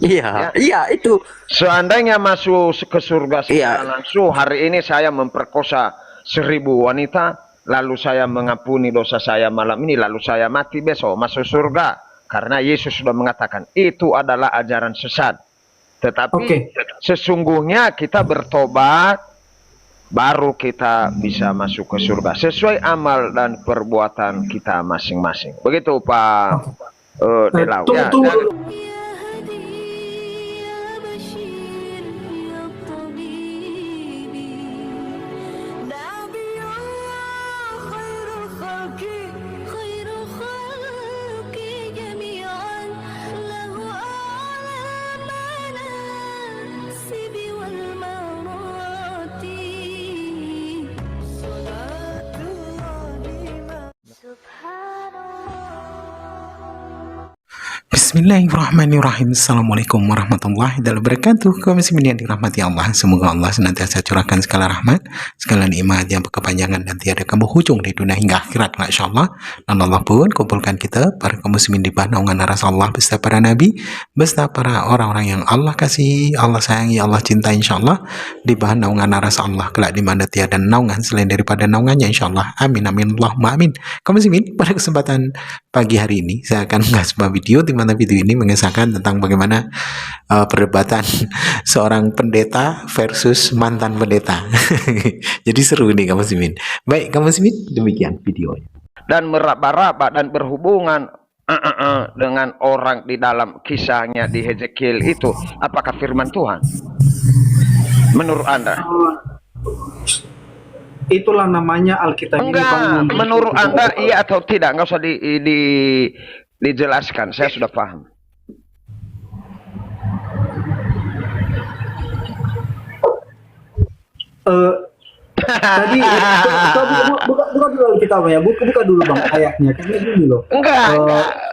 Iya, Ya, iya itu. seandainya masuk ke surga secara Iya, langsung, hari ini saya memperkosa 1.000 wanita, lalu saya mengampuni dosa saya malam ini, lalu saya mati besok masuk surga. Karena Yesus sudah mengatakan itu adalah ajaran sesat. Tetapi Oke, sesungguhnya kita bertobat, baru kita bisa masuk ke surga sesuai amal dan perbuatan kita masing-masing. Begitu Pak oke. Delau. Tunggu, Ya, tunggu jadi dulu. يا هدي يا بشير يا طبيبي نبي الله خير خلق جميعا له أعلى المناسب والمراتب صلاة الله سبحان الله. Bismillahirrahmanirrahim. Assalamualaikum warahmatullahi wabarakatuh. Kaum muslimin yang dirahmati Allah, semoga Allah senantiasa curahkan segala rahmat, segala nikmat yang berkepanjangan dan tiada berhujung di dunia hingga akhirat, insyaallah. Dan Allah pun kumpulkan kita para kaum muslimin di bawah naungan Rasulullah beserta para nabi, beserta para orang-orang yang Allah kasih, Allah sayangi, Allah cintai, insyaallah, di bawah naungan Rasulullah kelak di mana tiada naungan selain daripada naungannya, insyaallah. Amin amin Allahumma amin. Kaum muslimin, pada kesempatan pagi hari ini saya akan mengulas sebuah video di mana video ini mengisahkan tentang bagaimana perdebatan seorang pendeta versus mantan pendeta. Jadi seru nih kamu muslimin. Baik kamu muslimin, demikian videonya. dan meraba-raba dan berhubungan dengan orang di dalam kisahnya di Hezekiel itu, apakah firman Tuhan menurut Anda? Itulah namanya Alkitab ini, Bang. Enggak, menurut Anda iya atau tidak? Enggak usah dijelaskan, saya sudah paham. Tadi buka dulu Alkitabnya, buka dulu Bang ayatnya. Karena gini loh.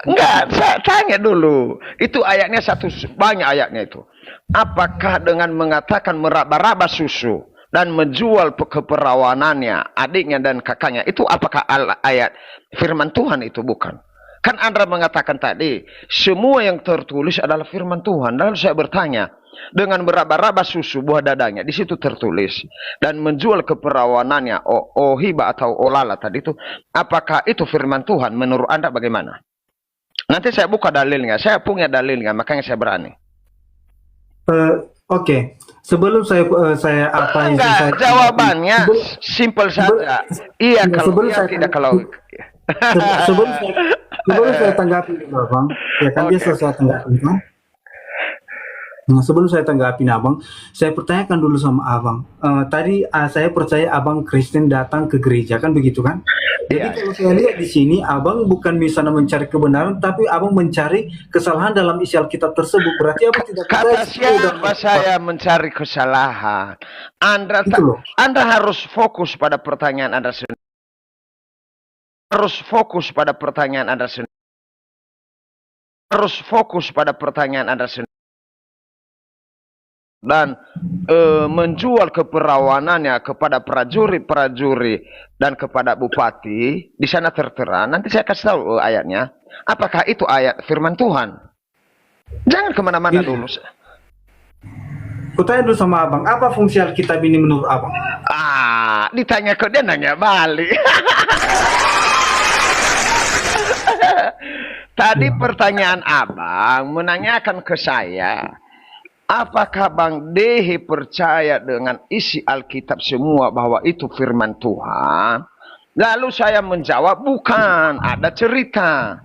Enggak, saya tanya dulu. Itu ayatnya banyak ayatnya itu. Apakah dengan mengatakan meraba-raba susu dan menjual keperawanannya, adiknya dan kakaknya, itu apakah ayat firman Tuhan itu? Bukan. Kan Anda mengatakan tadi, semua yang tertulis adalah firman Tuhan. Lalu saya bertanya, dengan meraba-raba susu buah dadanya, di situ tertulis, dan menjual keperawanannya, Ohiba atau Olala tadi itu, apakah itu firman Tuhan? Menurut Anda bagaimana? Nanti saya buka dalilnya, saya punya dalilnya, makanya saya berani. Oke. Sebelum saya apa yang Enggak, saya jawabannya simpel saja. Iya kalau iya, tidak kalau. sebelum saya tanggapi Bang, ya kan biasa saya tanggapi kan. Nah, sebelum saya tanggapi Abang, saya pertanyakan dulu sama Abang. Tadi saya percaya Abang Kristen datang ke gereja kan begitu kan? Jadi Iya. kalau saya lihat di sini Abang bukan misalnya mencari kebenaran, tapi Abang mencari kesalahan dalam isi Alkitab tersebut. Berarti Abang tidak Kata percaya siapa saya mencari kesalahan? Itu loh. Anda harus fokus pada pertanyaan Anda sendiri. Harus fokus pada pertanyaan Anda sendiri. Harus fokus pada pertanyaan Anda sendiri. Dan menjual keperawanannya kepada prajurit-prajurit dan kepada bupati, di sana tertera. Nanti saya kasih tahu ayatnya. Apakah itu ayat firman Tuhan? Jangan kemana-mana dulu. Kutanya dulu sama Abang, apa fungsi Alkitab ini menurut Abang? Ditanya ke dia nanya balik. Tadi pertanyaan Abang menanyakan ke saya, apakah Bang Dehi percaya dengan isi Alkitab semua bahwa itu firman Tuhan? Lalu saya menjawab, bukan, ada cerita.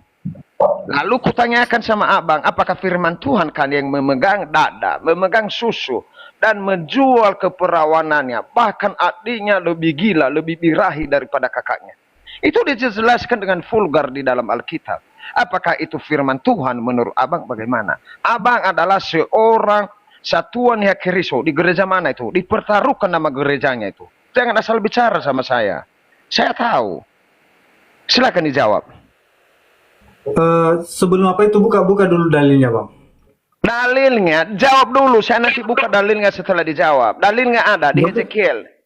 Lalu kutanyakan sama Abang, apakah firman Tuhan kan yang memegang dada, memegang susu, dan menjual keperawanannya, bahkan adiknya lebih gila, lebih birahi daripada kakaknya. Itu dijelaskan dengan vulgar di dalam Alkitab. Apakah itu firman Tuhan menurut Abang bagaimana? Abang adalah seorang satuan Yakiriso di gereja mana itu? Dipertaruhkan nama gerejanya itu. Jangan asal bicara sama saya. Saya tahu. Silakan dijawab. Sebelum apa itu buka dulu dalilnya Bang. Dalilnya, jawab dulu. Saya nanti buka dalilnya setelah dijawab. Dalilnya ada di Hezekiel.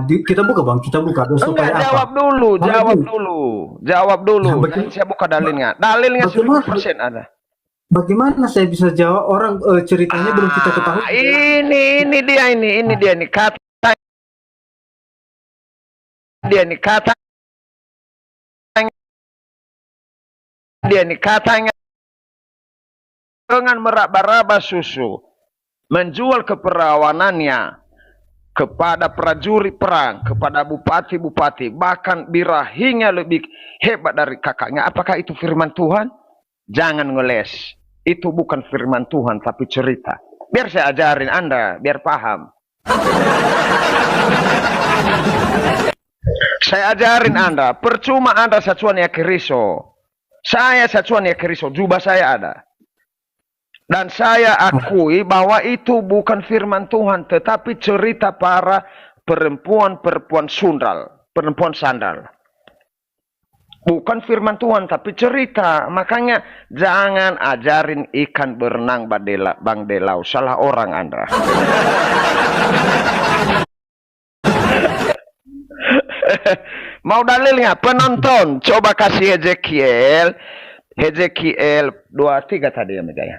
Kita buka Bang, kita buka. Enggak, jawab dulu, jawab dulu. Jawab dulu. Nanti saya buka dalilnya. Dalilnya 100% ada. Bagaimana saya bisa jawab orang ceritanya belum kita ketahui? Ini dia nih kata katanya dengan meraba-raba susu, menjual keperawanannya kepada prajurit perang, kepada bupati-bupati, bahkan birahinya lebih hebat dari kakaknya. Apakah itu firman Tuhan? Jangan ngeles. Itu bukan firman Tuhan, tapi cerita. Biar saya ajarin Anda, biar paham. Saya ajarin Anda, percuma Anda sacuan ya keriso. Saya sacuan ya keriso, jubah saya ada. Dan saya akui bahwa itu bukan firman Tuhan, tetapi cerita para perempuan-perempuan sundal, perempuan sandal. Bukan firman Tuhan, tapi cerita. Makanya jangan ajarin ikan berenang Bang Delau. Salah orang Anda. Mau dalilnya? Penonton, coba kasih Hezekiel 23 tadi ya Mega ya?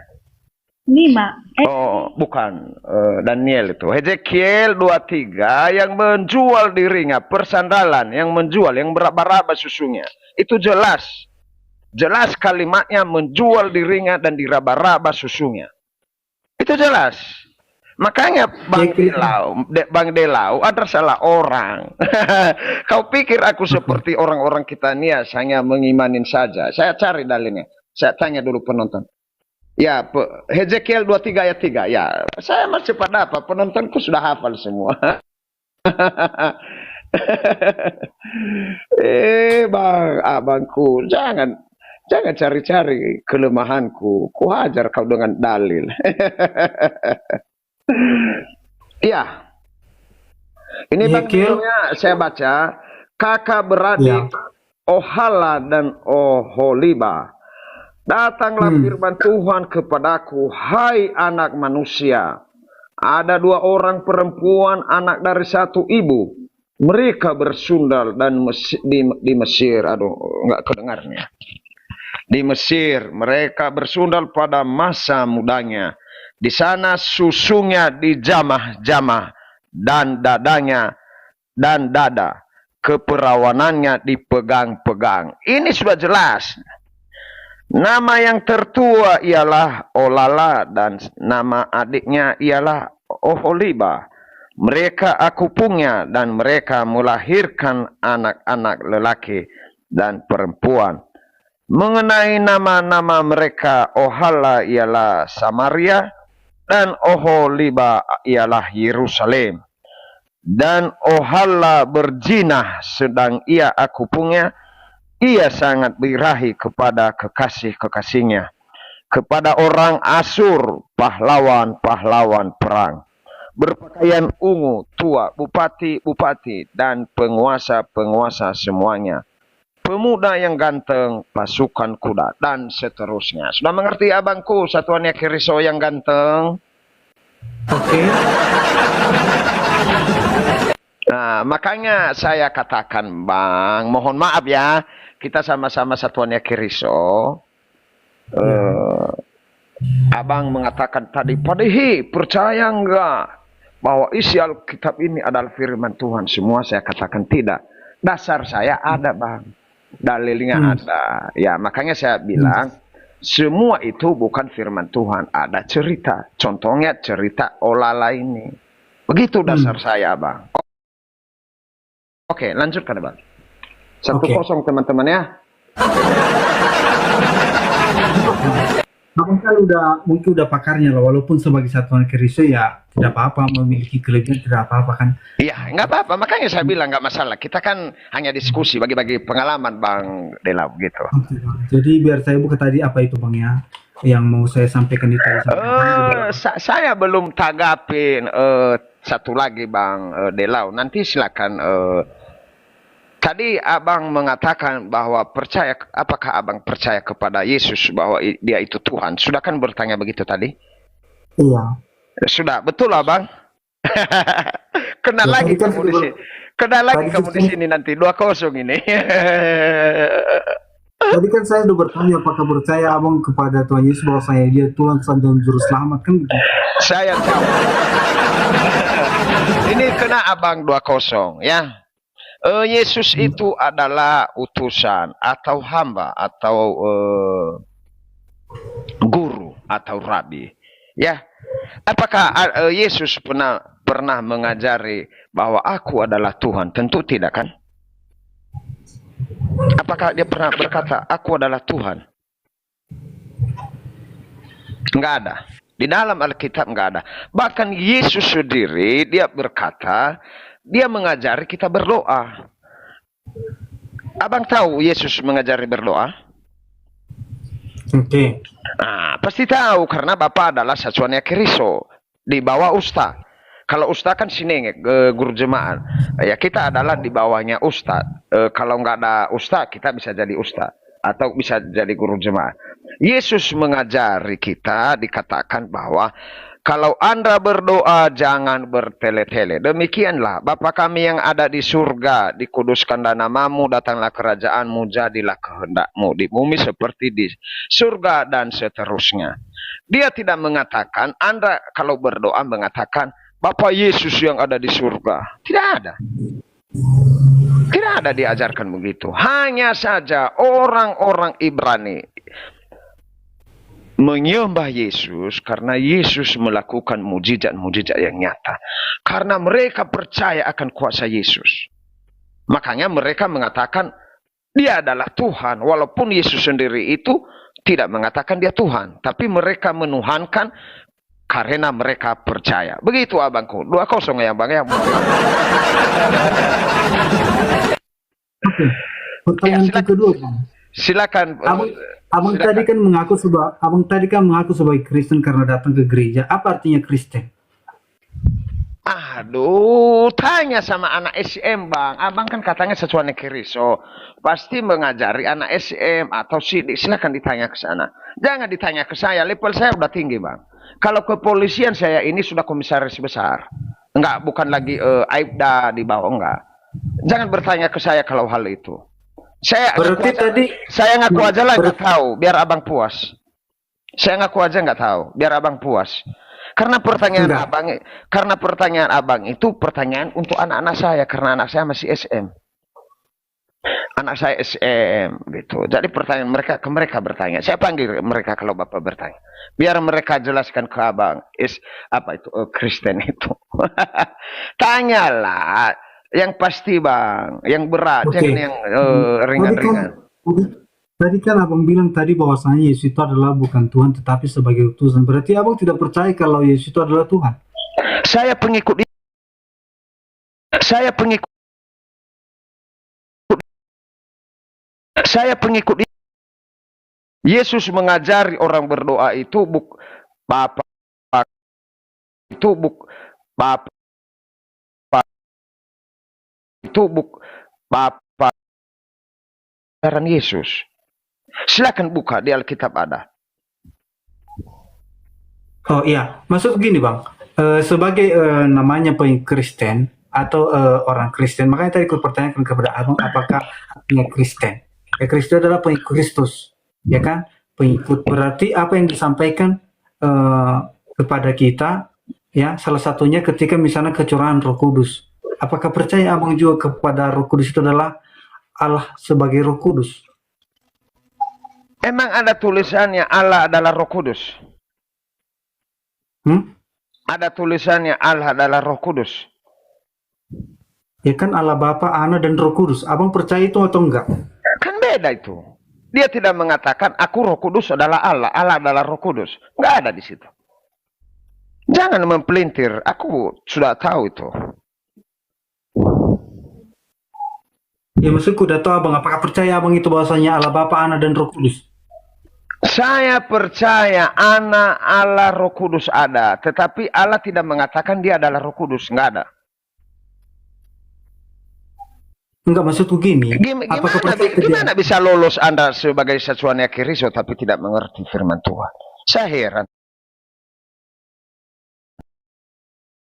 5. Oh, bukan. Daniel itu. Hezekiel 23 yang menjual dirinya, persandalan, yang menjual, yang beraba-raba susunya. Itu jelas. Jelas kalimatnya menjual dirinya dan diraba-raba susunya. Itu jelas. Makanya Bang Delau ada salah orang. Kau pikir aku seperti orang-orang kita nih hanya mengimanin saja. Saya cari dalilnya. Saya tanya dulu penonton. Ya, Hezekiel 23 ayat 3. Ya, saya masih pada apa? Penontonku sudah hafal semua. Abangku, jangan cari-cari kelemahanku. Ku hajar kau dengan dalil. Ya. Ini Bang Delau-nya saya baca, kakak beradik Ohala dan Oholiba. Datanglah firman Tuhan kepadaku, hai anak manusia. Ada 2 orang perempuan anak dari satu ibu. Mereka bersundal dan di Mesir. Aduh, enggak kedengarnya. Di Mesir mereka bersundal pada masa mudanya. Di sana susunya dijamah-jamah dan dadanya dan dada. Keperawanannya dipegang-pegang. Ini sudah jelas. Nama yang tertua ialah Olala dan nama adiknya ialah Oholiba. Mereka akupungnya dan mereka melahirkan anak-anak lelaki dan perempuan. Mengenai nama-nama mereka, Ohala ialah Samaria dan Oholiba ialah Yerusalem. Dan Ohala berzinah sedang ia akupungnya. Ia sangat birahi kepada kekasih-kekasihnya, kepada orang Asur, pahlawan-pahlawan perang, berpakaian ungu, tua, bupati-bupati, dan penguasa-penguasa semuanya, pemuda yang ganteng, pasukan kuda, dan seterusnya. Sudah mengerti abangku, satuan Keriso yang ganteng? Oke. Nah, makanya saya katakan Bang, mohon maaf ya, kita sama-sama satuannya Keriso. Abang mengatakan tadi, Padehi, percaya enggak bahwa isi Alkitab ini adalah firman Tuhan semua? Saya katakan tidak. Dasar saya ada Bang, dalilnya ada. Ya, makanya saya bilang, semua itu bukan firman Tuhan, ada cerita. Contohnya cerita Olala ini. Begitu dasar saya Bang. Oke, lanjutkan Bang. 1-0 teman-teman ya. Abang kan mungkin udah pakarnya lah, walaupun sebagai satuan Keriso ya tidak apa-apa, memiliki kelebihan tidak apa-apa kan. Iya, nggak apa-apa. Makanya saya bilang nggak masalah. Kita kan hanya diskusi, bagi-bagi pengalaman Bang Delau gitu. Oke, Bang. Jadi biar saya buka tadi apa itu Bang ya, yang mau saya sampaikan di tadi. Saya belum tanggapin satu lagi Bang Delau. Nanti silakan. Tadi abang mengatakan bahwa apakah abang percaya kepada Yesus bahwa dia itu Tuhan? Sudah kan bertanya begitu tadi? Iya. Sudah, betul abang? Kena lagi kamu di sini. Kena lagi kamu di sini nanti 2-0 ini. Tadi kan saya sudah bertanya apakah percaya abang kepada Tuhan Yesus bahwasanya dia Tuhan dan Juru Selamat kan gitu. Saya jawab. Ini kena abang 20 ya. Yesus itu adalah utusan atau hamba atau guru atau rabi. Ya. Apakah Yesus pernah mengajari bahwa aku adalah Tuhan? Tentu tidak kan? Apakah dia pernah berkata aku adalah Tuhan? Enggak ada. Di dalam Alkitab enggak ada. Bahkan Yesus sendiri dia berkata, dia mengajari kita berdoa. Abang tahu Yesus mengajari berdoa? Oke. Nah, pasti tahu karena Bapak adalah satuannya Keriso di bawah Ustaz. Kalau Ustaz kan sini guru jemaat. Ya kita adalah di bawahnya Ustaz. Kalau nggak ada Ustaz kita bisa jadi Ustaz atau bisa jadi guru jemaat. Yesus mengajari kita dikatakan bahwa kalau Anda berdoa jangan bertele-tele. Demikianlah Bapa kami yang ada di surga, dikuduskanlah namamu, datanglah kerajaanmu, jadilah kehendakmu di bumi seperti di surga dan seterusnya. Dia tidak mengatakan, Anda kalau berdoa mengatakan, Bapa Yesus yang ada di surga. Tidak ada. Tidak ada diajarkan begitu. Hanya saja orang-orang Ibrani menyembah Yesus karena Yesus melakukan mujizat-mujizat yang nyata. Karena mereka percaya akan kuasa Yesus. Makanya mereka mengatakan dia adalah Tuhan. Walaupun Yesus sendiri itu tidak mengatakan dia Tuhan. Tapi mereka menuhankan karena mereka percaya. Begitu abangku. 2-0 ya bang ya. Oke. Pertanyaan Ya, kedua bang. Silakan. Abang tadi kan mengaku sebagai Kristen karena datang ke gereja. Apa artinya Kristen? Aduh, tanya sama anak SM bang. Abang kan katanya sesuatu Keriso. Pasti mengajari anak SM atau sidik. Silakan ditanya ke sana. Jangan ditanya ke saya. Level saya udah tinggi bang. Kalau kepolisian saya ini sudah komisaris besar. Enggak, bukan lagi Aibda di bawah, enggak. Jangan bertanya ke saya kalau hal itu. Saya ngaku aja lah nggak tahu, biar abang puas. Saya ngaku aja nggak tahu, biar abang puas. Karena pertanyaan abang itu pertanyaan untuk anak-anak saya, karena anak saya masih SM. Anak saya SM gitu. Jadi pertanyaan mereka bertanya. Saya panggil mereka kalau bapak bertanya, biar mereka jelaskan ke abang. Apa itu Kristen itu? Tanyalah. Yang pasti bang, yang berat, jangan yang ringan-ringan. Tadi kan abang bilang tadi bahwasanya Yesus itu adalah bukan Tuhan tetapi sebagai utusan. Berarti abang tidak percaya kalau Yesus itu adalah Tuhan? Saya pengikut. Yesus mengajari orang berdoa itu Bapa ajaran Yesus. Silakan buka di Alkitab ada. Oh iya, maksud begini bang, sebagai namanya Kristen atau orang Kristen, makanya tadi aku pertanyakan kepada abang apakah artinya Kristen. Ya Kristen adalah pengikut Kristus, ya kan? Pengikut berarti apa yang disampaikan kepada kita, ya salah satunya ketika misalnya kecurangan Roh Kudus. Apakah percaya abang juga kepada Roh Kudus itu adalah Allah sebagai Roh Kudus? Emang ada tulisannya Allah adalah Roh Kudus? Ada tulisannya Allah adalah Roh Kudus? Ya kan Allah Bapa, Anak dan Roh Kudus. Abang percaya itu atau enggak? Kan beda itu. Dia tidak mengatakan aku Roh Kudus adalah Allah, Allah adalah Roh Kudus. Enggak ada di situ. Jangan mempelintir. Aku sudah tahu itu. Ya maksudku udah tahu abang, apakah percaya abang itu bahwasanya Allah Bapa, Anak dan Roh Kudus? Saya percaya Anak, Allah, Roh Kudus ada. Tetapi Allah tidak mengatakan dia adalah Roh Kudus. Enggak ada. Enggak, maksudku gini. Gimana bisa lolos Anda sebagai satuannya Keriso tapi tidak mengerti firman Tuhan? Saya heran.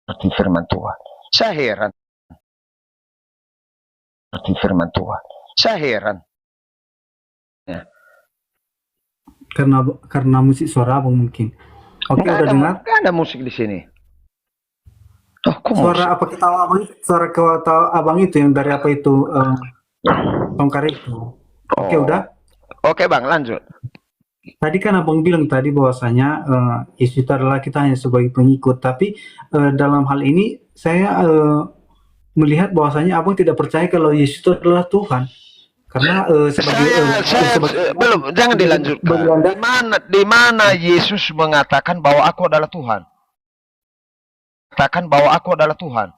Mengerti firman Tuhan. Saya heran. Mengerti firman Tuhan. Saya heran. Ya. karena musik suara abang mungkin. Oke, Nggak udah ada, dengar? nggak ada musik di sini. Oh, kok Suara musik? apa ketawa abang? Suara ketawa abang itu yang dari apa itu? Tongkar itu. Oke, Oh. udah. Oke bang, lanjut. Tadi kan abang bilang tadi bahwasanya Yesus itu adalah kita hanya sebagai pengikut. Tapi dalam hal ini saya melihat bahwasanya abang tidak percaya kalau Yesus itu adalah Tuhan. Karena Belum, jangan dilanjutkan. bagi Anda, Di mana Yesus mengatakan bahwa aku adalah Tuhan? Katakan bahwa aku adalah Tuhan.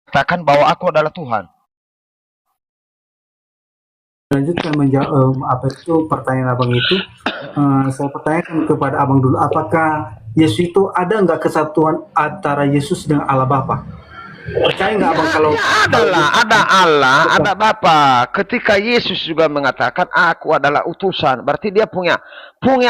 Katakan bahwa aku adalah Tuhan. lanjutkan menjawab apa itu pertanyaan abang itu. Saya pertanyakan kepada abang dulu, apakah Yesus itu ada nggak kesatuan antara Yesus dengan Allah Bapa? Percaya nggak abang kalau Ada Allah, ada Bapa. Ketika Yesus juga mengatakan aku adalah utusan, berarti dia punya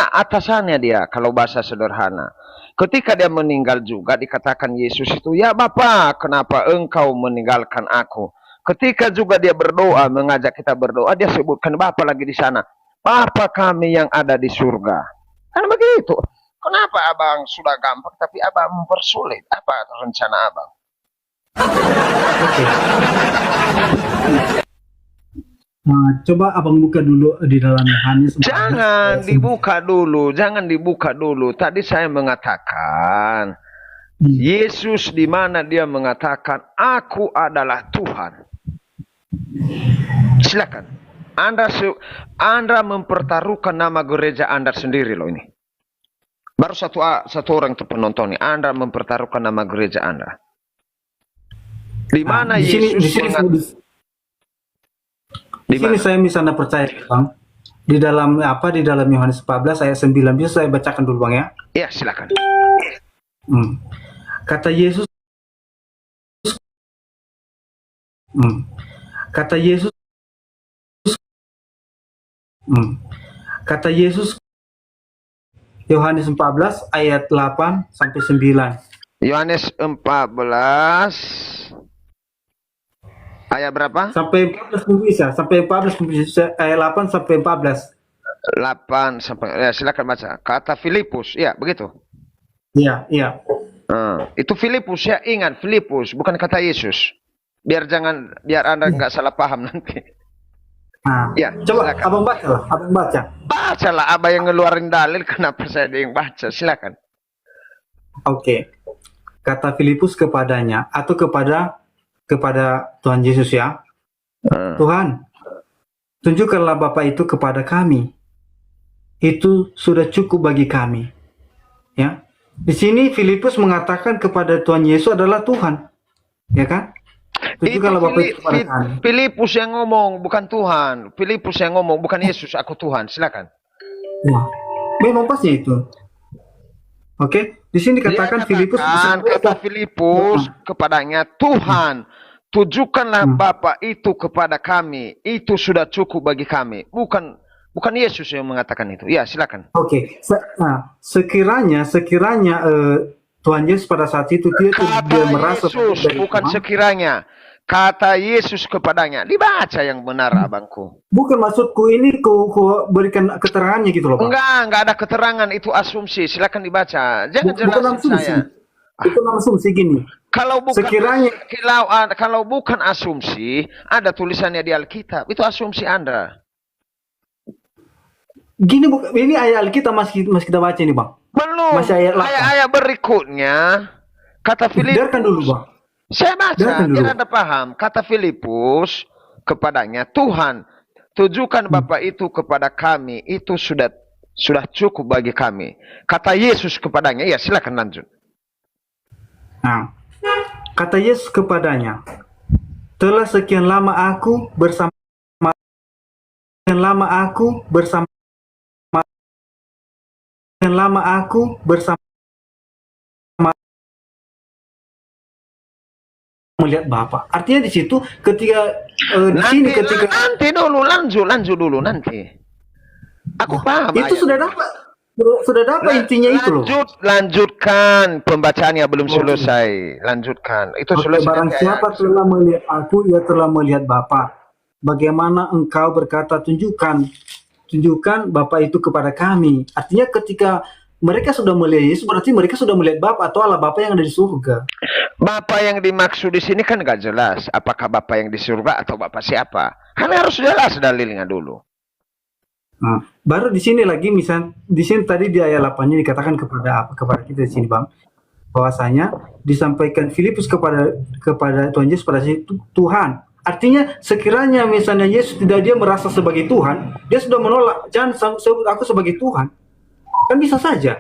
atasannya dia kalau bahasa sederhana. Ketika dia meninggal juga dikatakan Yesus itu, ya Bapa, kenapa engkau meninggalkan aku? Ketika juga dia berdoa, mengajak kita berdoa, dia sebutkan Bapa lagi di sana. Bapa kami yang ada di surga. Kan begitu. Kenapa abang sudah gampang tapi abang mempersulit? Apa rencana abang? coba abang buka dulu di dalam Yohanes. Jangan dibuka dulu. Tadi saya mengatakan Yesus di mana dia mengatakan aku adalah Tuhan. Silakan. Anda mempertaruhkan nama gereja Anda sendiri loh ini. Baru satu orang itu penonton nih. Anda mempertaruhkan nama gereja Anda. Di mana Yesus Di sini saya misalnya percaya, Bang. Di dalam Yohanes 14 ayat 9 bisa saya bacakan dulu, Bang ya. Iya, silakan. Kata Yesus Kata Yesus Yohanes 14 ayat 8 sampai 9. Yohanes 14 ayat berapa? Sampai 14 pun bisa, ayat 8 sampai 14. 8 sampai ya, silakan baca. Kata Filipus, ya begitu. Iya. Itu Filipus ya, ingat Filipus bukan kata Yesus. Biar Anda nggak salah paham nanti. Ya, coba silakan. Abang baca. Bacalah, abang yang ngeluarin dalil, kenapa saya yang baca? Silakan. Oke. Kata Filipus kepadanya atau kepada Tuhan Yesus ya. Tuhan, tunjukkanlah Bapa itu kepada kami. Itu sudah cukup bagi kami. Ya. Di sini Filipus mengatakan kepada Tuhan Yesus adalah Tuhan. Ya kan? Tunjukkanlah Bapa itu kepada kami. Filipus yang ngomong, bukan Tuhan. Filipus yang ngomong, bukan Yesus, aku Tuhan. Silakan. Ya. Memang pasti itu. Oke, di sini dikatakan Filipus kata Filipus kepadanya, Tuhan, tunjukkanlah Bapa itu kepada kami. Itu sudah cukup bagi kami. Bukan Yesus yang mengatakan itu. Ya, silakan. Oke. Sekiranya Tuhan Yesus pada saat itu dia merasa Yesus, bukan Tuhan. Sekiranya kata Yesus kepadanya. Dibaca yang benar, abangku. Bukan maksudku ini ku berikan keterangannya gitu loh, Pak. Enggak ada keterangan, itu asumsi. Silakan dibaca. Jangan jelasin saya. Itu asumsi gini. Kalau bukan sekiranya kalau bukan asumsi, ada tulisannya di Alkitab. Itu asumsi Anda. Gini, ini ayat Alkitab masih kita baca ini, Bang. Belum. Ayat berikutnya kata Filipus. Biarkan dulu, Bang. Saya baca biar Anda paham. Kata Filipus kepadanya, Tuhan, tunjukkan Bapa itu kepada kami. Itu sudah cukup bagi kami. Kata Yesus kepadanya. Ya, silakan lanjut. Nah, kata Yesus kepadanya, telah sekian lama aku bersama melihat Bapa. Artinya di situ ketika nanti dulu lanjut dulu nanti. Aku paham. Itu sudah dapat intinya itu loh. Lanjutkan pembacaannya belum selesai. Lanjutkan. Itu selesai. Barang siapa telah melihat aku, ia telah melihat Bapa. Bagaimana engkau berkata tunjukkan tunjukkan Bapa itu kepada kami. Artinya ketika mereka sudah melihat Yesus, berarti mereka sudah melihat Bapa atau Allah Bapa yang ada di surga. Bapa yang dimaksud di sini kan gak jelas. Apakah Bapa yang di surga atau Bapa siapa? Kan harus jelas dalilnya dulu. Nah, baru di sini lagi misal di sini tadi di ayat 8-nya dikatakan kepada kita di sini Bang, bahwasanya disampaikan Filipus kepada Tuhan Yesus pada saat itu Tuhan. Artinya sekiranya misalnya Yesus dia merasa sebagai Tuhan, dia sudah menolak, jangan sebut aku sebagai Tuhan. Kan bisa saja.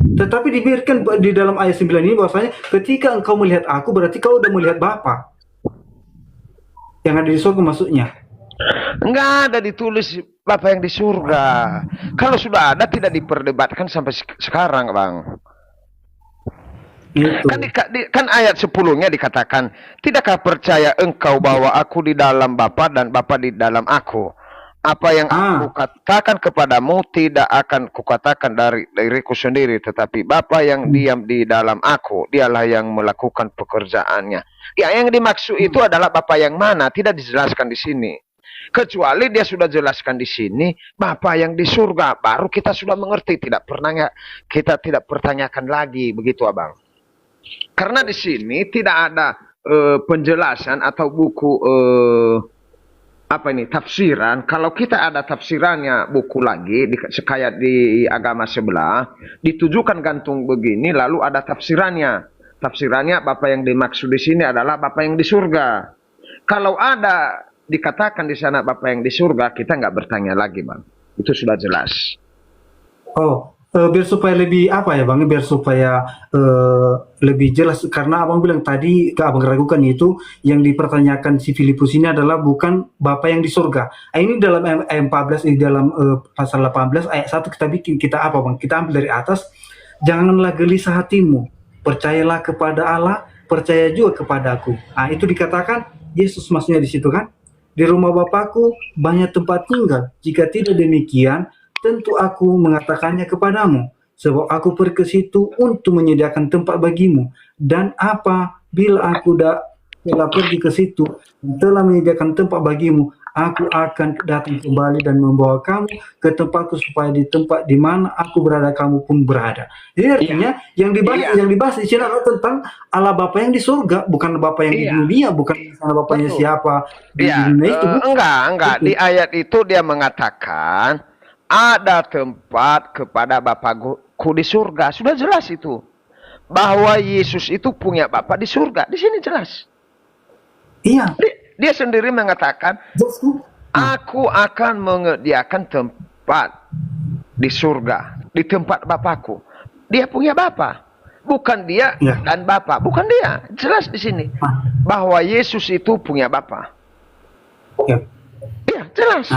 Tetapi dibiarkan di dalam ayat 9 ini bahwasanya ketika engkau melihat aku berarti kau sudah melihat Bapa. Yang ada di surga maksudnya. Enggak ada ditulis Bapa yang di surga. Kalau sudah ada tidak diperdebatkan sampai sekarang, Bang. Itu. Kan ayat 10-nya dikatakan, tidakkah percaya engkau bahwa aku di dalam Bapa dan Bapa di dalam aku? Apa yang aku katakan kepadamu tidak akan kukatakan dari diriku sendiri, tetapi Bapa yang diam di dalam aku, dialah yang melakukan pekerjaannya. Ya, yang dimaksud itu adalah Bapa yang mana, tidak dijelaskan di sini. Kecuali dia sudah jelaskan di sini, Bapa yang di surga, baru kita sudah mengerti, kita tidak pertanyakan lagi, begitu Abang. Karena di sini tidak ada penjelasan atau buku tafsiran. Kalau kita ada tafsirannya buku lagi kayak di agama sebelah ditujukan gantung begini, lalu ada tafsirannya. Tafsirannya Bapa yang dimaksud di sini adalah Bapa yang di surga. Kalau ada dikatakan di sana Bapa yang di surga, kita nggak bertanya lagi, Bang. Itu sudah jelas. Oh, biar supaya lebih Bang, biar supaya lebih jelas, karena Abang bilang tadi, Abang ragukan itu yang dipertanyakan si Filipus ini adalah bukan Bapa yang di surga. Ini dalam ayat 14, di dalam pasal 18 ayat 1 kita apa Bang? Kita ambil dari atas, janganlah gelisah hatimu, percayalah kepada Allah, percaya juga kepada aku. Nah, itu dikatakan Yesus maksudnya di situ kan? Di rumah Bapakku banyak tempat tinggal. Jika tidak demikian, tentu aku mengatakannya kepadamu. Sebab aku pergi ke situ untuk menyediakan tempat bagimu. Dan apabila aku telah pergi ke situ dan telah menyediakan tempat bagimu, aku akan datang kembali dan membawa kamu ke tempatku, supaya di tempat di mana aku berada kamu pun berada. Jadi artinya yang dibahas di sini adalah tentang Allah Bapa yang di surga, bukan Bapa yang di dunia, bukan misalnya Bapanya siapa di dunia itu. Enggak. Di ayat itu dia mengatakan ada tempat kepada Bapakku di surga. Sudah jelas itu. Bahwa Yesus itu punya Bapa di surga. Di sini jelas. Iya. Dia sendiri mengatakan, aku akan menyediakan tempat di surga, di tempat Bapakku. Dia punya Bapa. Bukan dia dan Bapa. Bukan dia. Jelas di sini. Bahwa Yesus itu punya Bapa. Iya, jelas.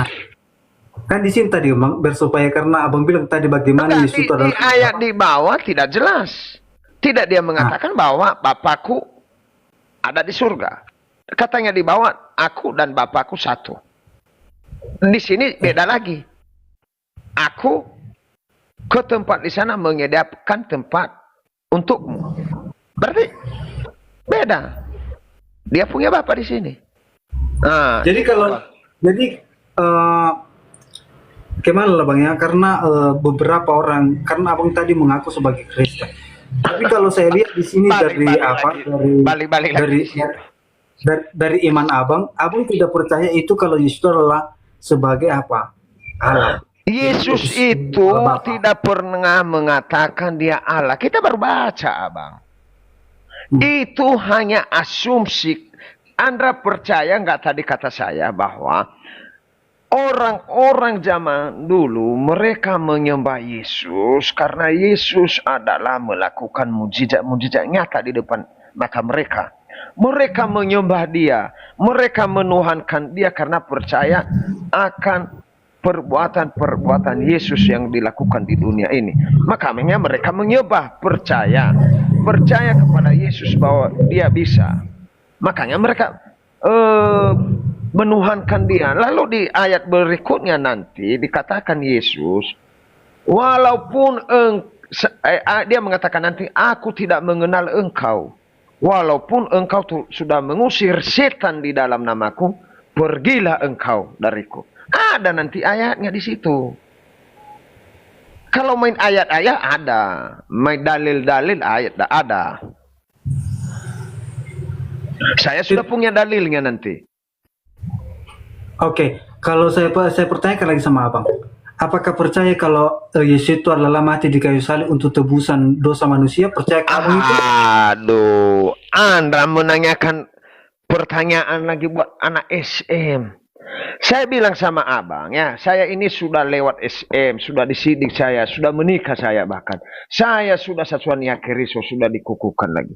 Kan di sini tadi Bang, supaya karena Abang bilang tadi bagaimana Yesus adalah di ayat di bawah tidak jelas. Tidak dia mengatakan bahwa Bapakku ada di surga. Katanya di bawah, aku dan Bapakku satu. Di sini beda lagi. Aku ke tempat di sana menyediakan tempat untukmu. Berarti beda. Dia punya Bapa di sini. Nah, jadi gimana lah Bang ya, karena beberapa orang, karena Abang tadi mengaku sebagai Kristen. Tapi kalau saya lihat di sini dari iman Abang tidak percaya itu kalau Yesus adalah sebagai Allah. Yesus itu tidak pernah mengatakan dia Allah. Kita baru baca, Abang. Itu hanya asumsi. Anda percaya nggak tadi kata saya bahwa orang-orang zaman dulu mereka menyembah Yesus karena Yesus adalah melakukan mujizat-mujizat nyata di depan mata mereka. Mereka menyembah dia, mereka menuhankan dia karena percaya akan perbuatan-perbuatan Yesus yang dilakukan di dunia ini. Makanya mereka menyembah, percaya kepada Yesus bahwa dia bisa. Makanya mereka menuhankan dia. Lalu di ayat berikutnya nanti dikatakan Yesus, walaupun dia mengatakan nanti, aku tidak mengenal engkau. Walaupun engkau sudah mengusir setan di dalam namaku, pergilah engkau dariku. Ada nanti ayatnya di situ. Kalau main ayat-ayat ada, main dalil-dalil ayat ada. Saya sudah punya dalilnya nanti. Oke, kalau saya pertanyakan lagi sama abang, apakah percaya kalau Yesus itu adalah mati di kayu salib untuk tebusan dosa manusia? Percaya kamu itu? Aduh, Anda menanyakan pertanyaan lagi buat anak SM. Saya bilang sama abang ya, saya ini sudah lewat SM, sudah disidik saya, sudah menikah saya bahkan. Saya sudah satuannya Kristus, sudah dikukuhkan lagi.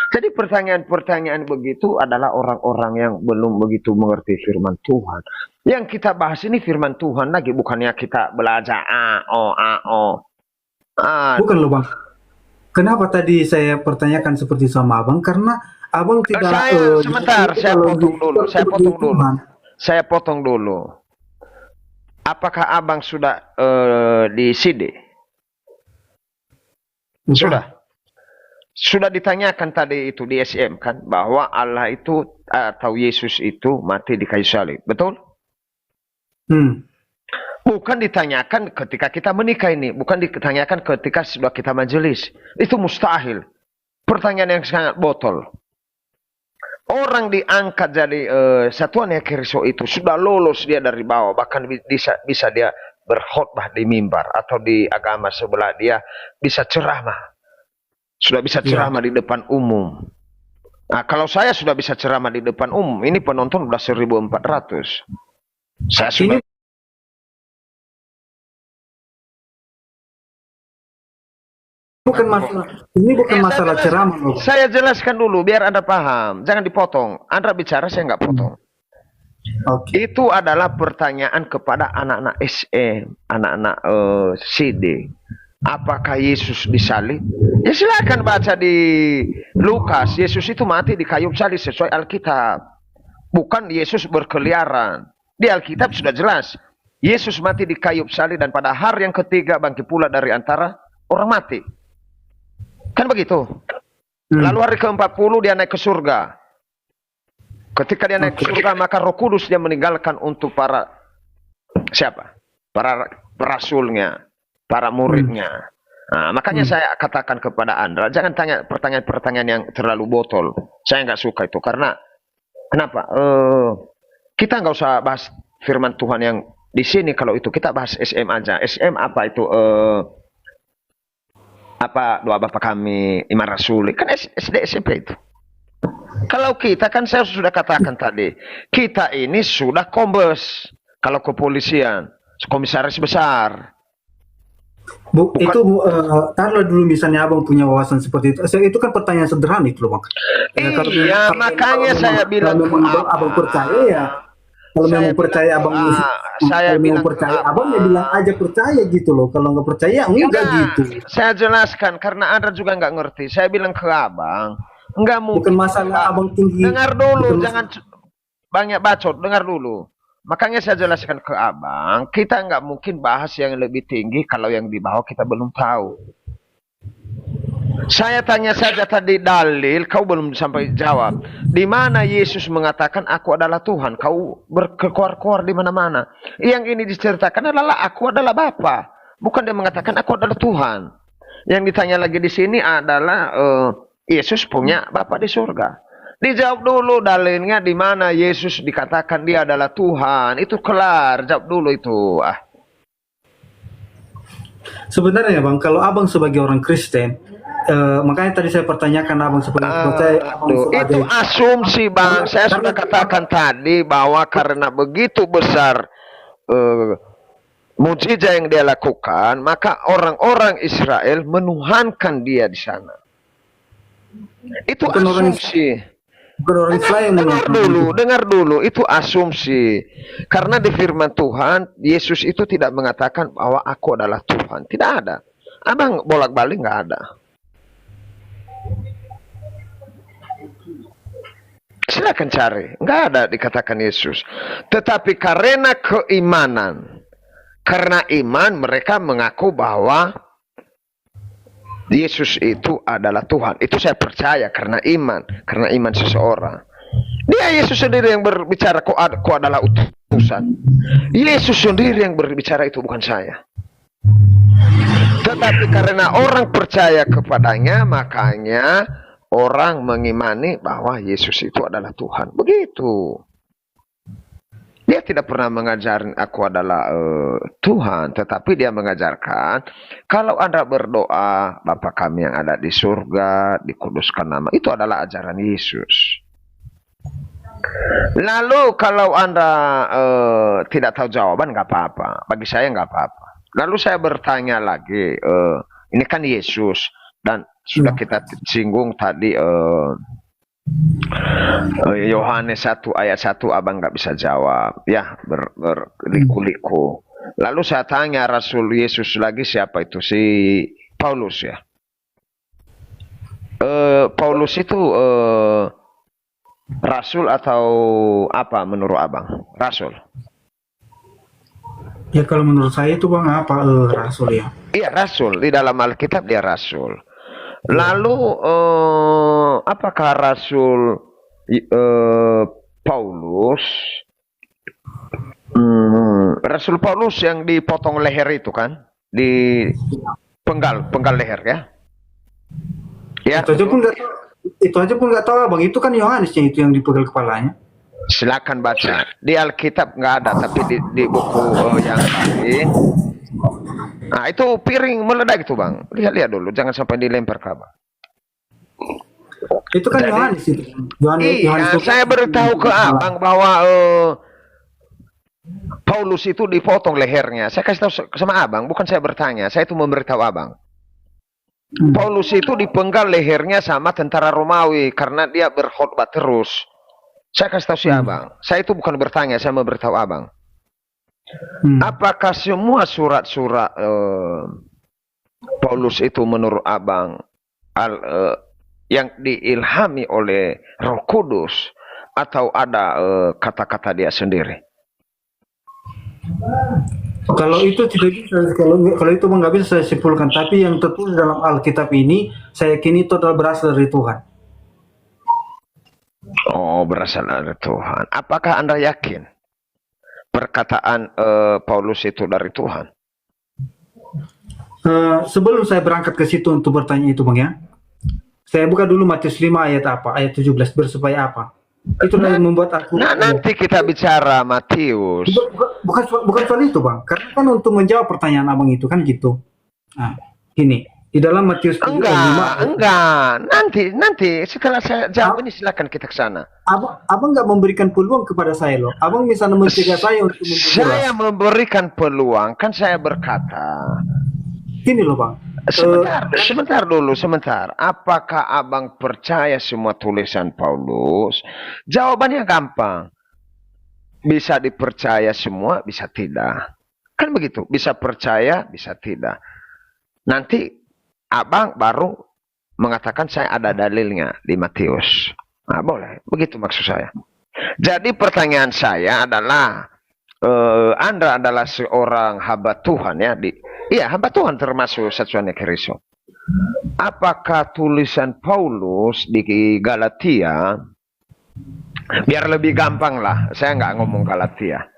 Jadi pertanyaan-pertanyaan begitu adalah orang-orang yang belum begitu mengerti firman Tuhan. Yang kita bahas ini firman Tuhan lagi, bukannya kita belajar Bukan loh bang. Kenapa tadi saya pertanyakan seperti sama abang? Karena abang tidak. Sebentar, saya potong dulu. Apakah abang sudah disidik? Sudah ditanyakan tadi itu di SM kan, bahwa Allah itu atau Yesus itu mati di kayu salib, betul? Bukan ditanyakan ketika kita menikah ini, bukan ditanyakan ketika sudah kita majelis. Itu mustahil. Pertanyaan yang sangat botol. Orang diangkat jadi satuan yang Kristus itu sudah lolos dia dari bawah, bahkan bisa dia berkhotbah di mimbar atau di agama sebelah, dia bisa ceramah. Sudah bisa ceramah di depan umum. Nah, kalau saya sudah bisa ceramah di depan umum, ini penonton sudah 1.400. Saya sudah Ini bukan masalah ceramah. Saya jelaskan dulu biar Anda paham. Jangan dipotong. Anda bicara, saya nggak potong. Itu adalah pertanyaan kepada anak-anak SM, anak-anak CD. Apakah Yesus disalib? Ya silakan baca di Lukas. Yesus itu mati di kayu salib sesuai Alkitab. Bukan Yesus berkeliaran. Di Alkitab sudah jelas. Yesus mati di kayu salib dan pada hari yang ketiga bangkit pula dari antara orang mati. Kan begitu. Lalu hari ke-40 dia naik ke surga. Ketika dia naik ke surga, maka Roh Kudus dia meninggalkan untuk para siapa? Para rasulnya, para muridnya. Nah, makanya saya katakan kepada Anda, jangan tanya pertanyaan-pertanyaan yang terlalu botol. Saya nggak suka itu. Karena, kenapa? Kita nggak usah bahas firman Tuhan yang di sini. Kalau itu kita bahas SM aja. SM apa itu? Apa doa Bapa kami, Iman Rasuli, kan SD SMP itu. Kalau kita kan saya sudah katakan tadi, kita ini sudah kombes. Kalau kepolisian, komisaris besar. Taruhlah dulu misalnya abang punya wawasan seperti itu. Itu kan pertanyaan sederhana itu loh bang. Iya, makanya saya bilang abang percaya ya. Kalau memang percaya abang, saya bilang percaya abang ya bilang aja percaya gitu loh. Kalau nggak percaya enggak gitu. Saya jelaskan karena Anda juga nggak ngerti. Saya bilang ke abang, nggak mungkin. Bukan masalah abang tinggi. Dengar dulu, jangan banyak bacot. Dengar dulu. Makanya saya jelaskan ke abang, kita nggak mungkin bahas yang lebih tinggi kalau yang di bawah kita belum tahu. Saya tanya saja tadi dalil, kau belum sampai jawab. Di mana Yesus mengatakan aku adalah Tuhan? Kau berkeluar-keluar di mana-mana. Yang ini diceritakan adalah aku adalah Bapa. Bukan dia mengatakan aku adalah Tuhan. Yang ditanya lagi di sini adalah Yesus punya Bapa di surga. Dijawab dulu dalilnya di mana Yesus dikatakan dia adalah Tuhan. Itu kelar, jawab dulu itu. Sebenarnya bang, kalau abang sebagai orang Kristen, makanya tadi saya pertanyakan abang percaya itu asumsi bang. Saya sudah katakan tadi bahwa karena begitu besar mujizat yang dia lakukan, maka orang-orang Israel menuhankan dia di sana. Itu asumsi. Dengar dulu, itu asumsi. Karena di firman Tuhan, Yesus itu tidak mengatakan bahwa aku adalah Tuhan. Tidak ada. Abang bolak-balik nggak ada. Silakan cari. Nggak ada dikatakan Yesus. Tetapi karena keimanan, karena iman mereka mengaku bahwa Yesus itu adalah Tuhan. Itu saya percaya karena iman seseorang. Dia Yesus sendiri yang berbicara, kau adalah utusan. Yesus sendiri yang berbicara, itu bukan saya. Tetapi karena orang percaya kepadanya, makanya orang mengimani bahwa Yesus itu adalah Tuhan. Begitu. Dia tidak pernah mengajarin aku adalah Tuhan, tetapi dia mengajarkan kalau Anda berdoa, Bapa kami yang ada di surga, dikuduskan nama, itu adalah ajaran Yesus. Lalu kalau Anda tidak tahu jawaban, nggak apa-apa. Bagi saya nggak apa-apa. Lalu saya bertanya lagi, ini kan Yesus, dan sudah kita singgung tadi Yohanes 1 ayat 1 abang nggak bisa jawab, ya berliku-liku. Lalu saya tanya Rasul Yesus lagi, siapa itu? Si Paulus, ya. Paulus itu Rasul atau apa menurut abang? Rasul. Ya kalau menurut saya itu Bang apa Rasul ya? Iya, Rasul. Di dalam Alkitab dia Rasul. Lalu apakah Rasul Paulus Rasul Paulus yang dipotong leher itu kan? Di penggal leher, ya? Ya. Itu aja pun nggak tahu Bang. Itu kan Yohanesnya itu yang dipenggal kepalanya. Silakan baca. Di Alkitab nggak ada, tapi di buku yang lain. Nah, itu piring meledak itu Bang. Lihat dulu, jangan sampai dilempar ke abang. Itu kan Yohanes itu. Yohanes itu saya beritahu ke abang bahwa Paulus itu dipotong lehernya. Saya kasih tahu sama abang, bukan saya bertanya. Saya itu memberitahu abang. Paulus itu dipenggal lehernya sama tentara Romawi karena dia berkhotbah terus. Saya kasih tahu si abang. Saya itu bukan bertanya, saya memberitahu abang. Apakah semua surat-surat Paulus itu menurut abang yang diilhami oleh Roh Kudus atau ada kata-kata dia sendiri? Kalau itu tidak bisa, kalau itu nggak bisa saya simpulkan. Tapi yang tertulis dalam Alkitab ini, saya yakin itu adalah berasal dari Tuhan. Oh, berasal dari Tuhan. Apakah Anda yakin perkataan Paulus itu dari Tuhan? Sebelum saya berangkat ke situ untuk bertanya itu Bang ya, saya buka dulu Matius 5 ayat apa? Ayat 17, bersupaya apa? Itu yang membuat aku... Nah, nanti kita bicara Matius. Bukan soal itu Bang, karena kan untuk menjawab pertanyaan abang itu kan gitu. Nah, ini di dalam Matius 5. Enggak. Nanti setelah saya jawab ini silakan kita ke sana. Abang nggak memberikan peluang kepada saya loh. Abang misalnya mencegah saya untuk memperjelas. Saya memberikan peluang, kan saya berkata. Gini loh Bang. Sebentar. Apakah abang percaya semua tulisan Paulus? Jawabannya gampang. Bisa dipercaya semua, bisa tidak. Kan begitu. Bisa percaya, bisa tidak. Nanti abang baru mengatakan saya ada dalilnya di Matius. Nah, boleh. Begitu maksud saya. Jadi pertanyaan saya adalah, Anda adalah seorang hamba Tuhan ya? Iya, hamba Tuhan termasuk Satuan Keriso. Apakah tulisan Paulus di Galatia, biar lebih gampang lah, saya nggak ngomong Galatia.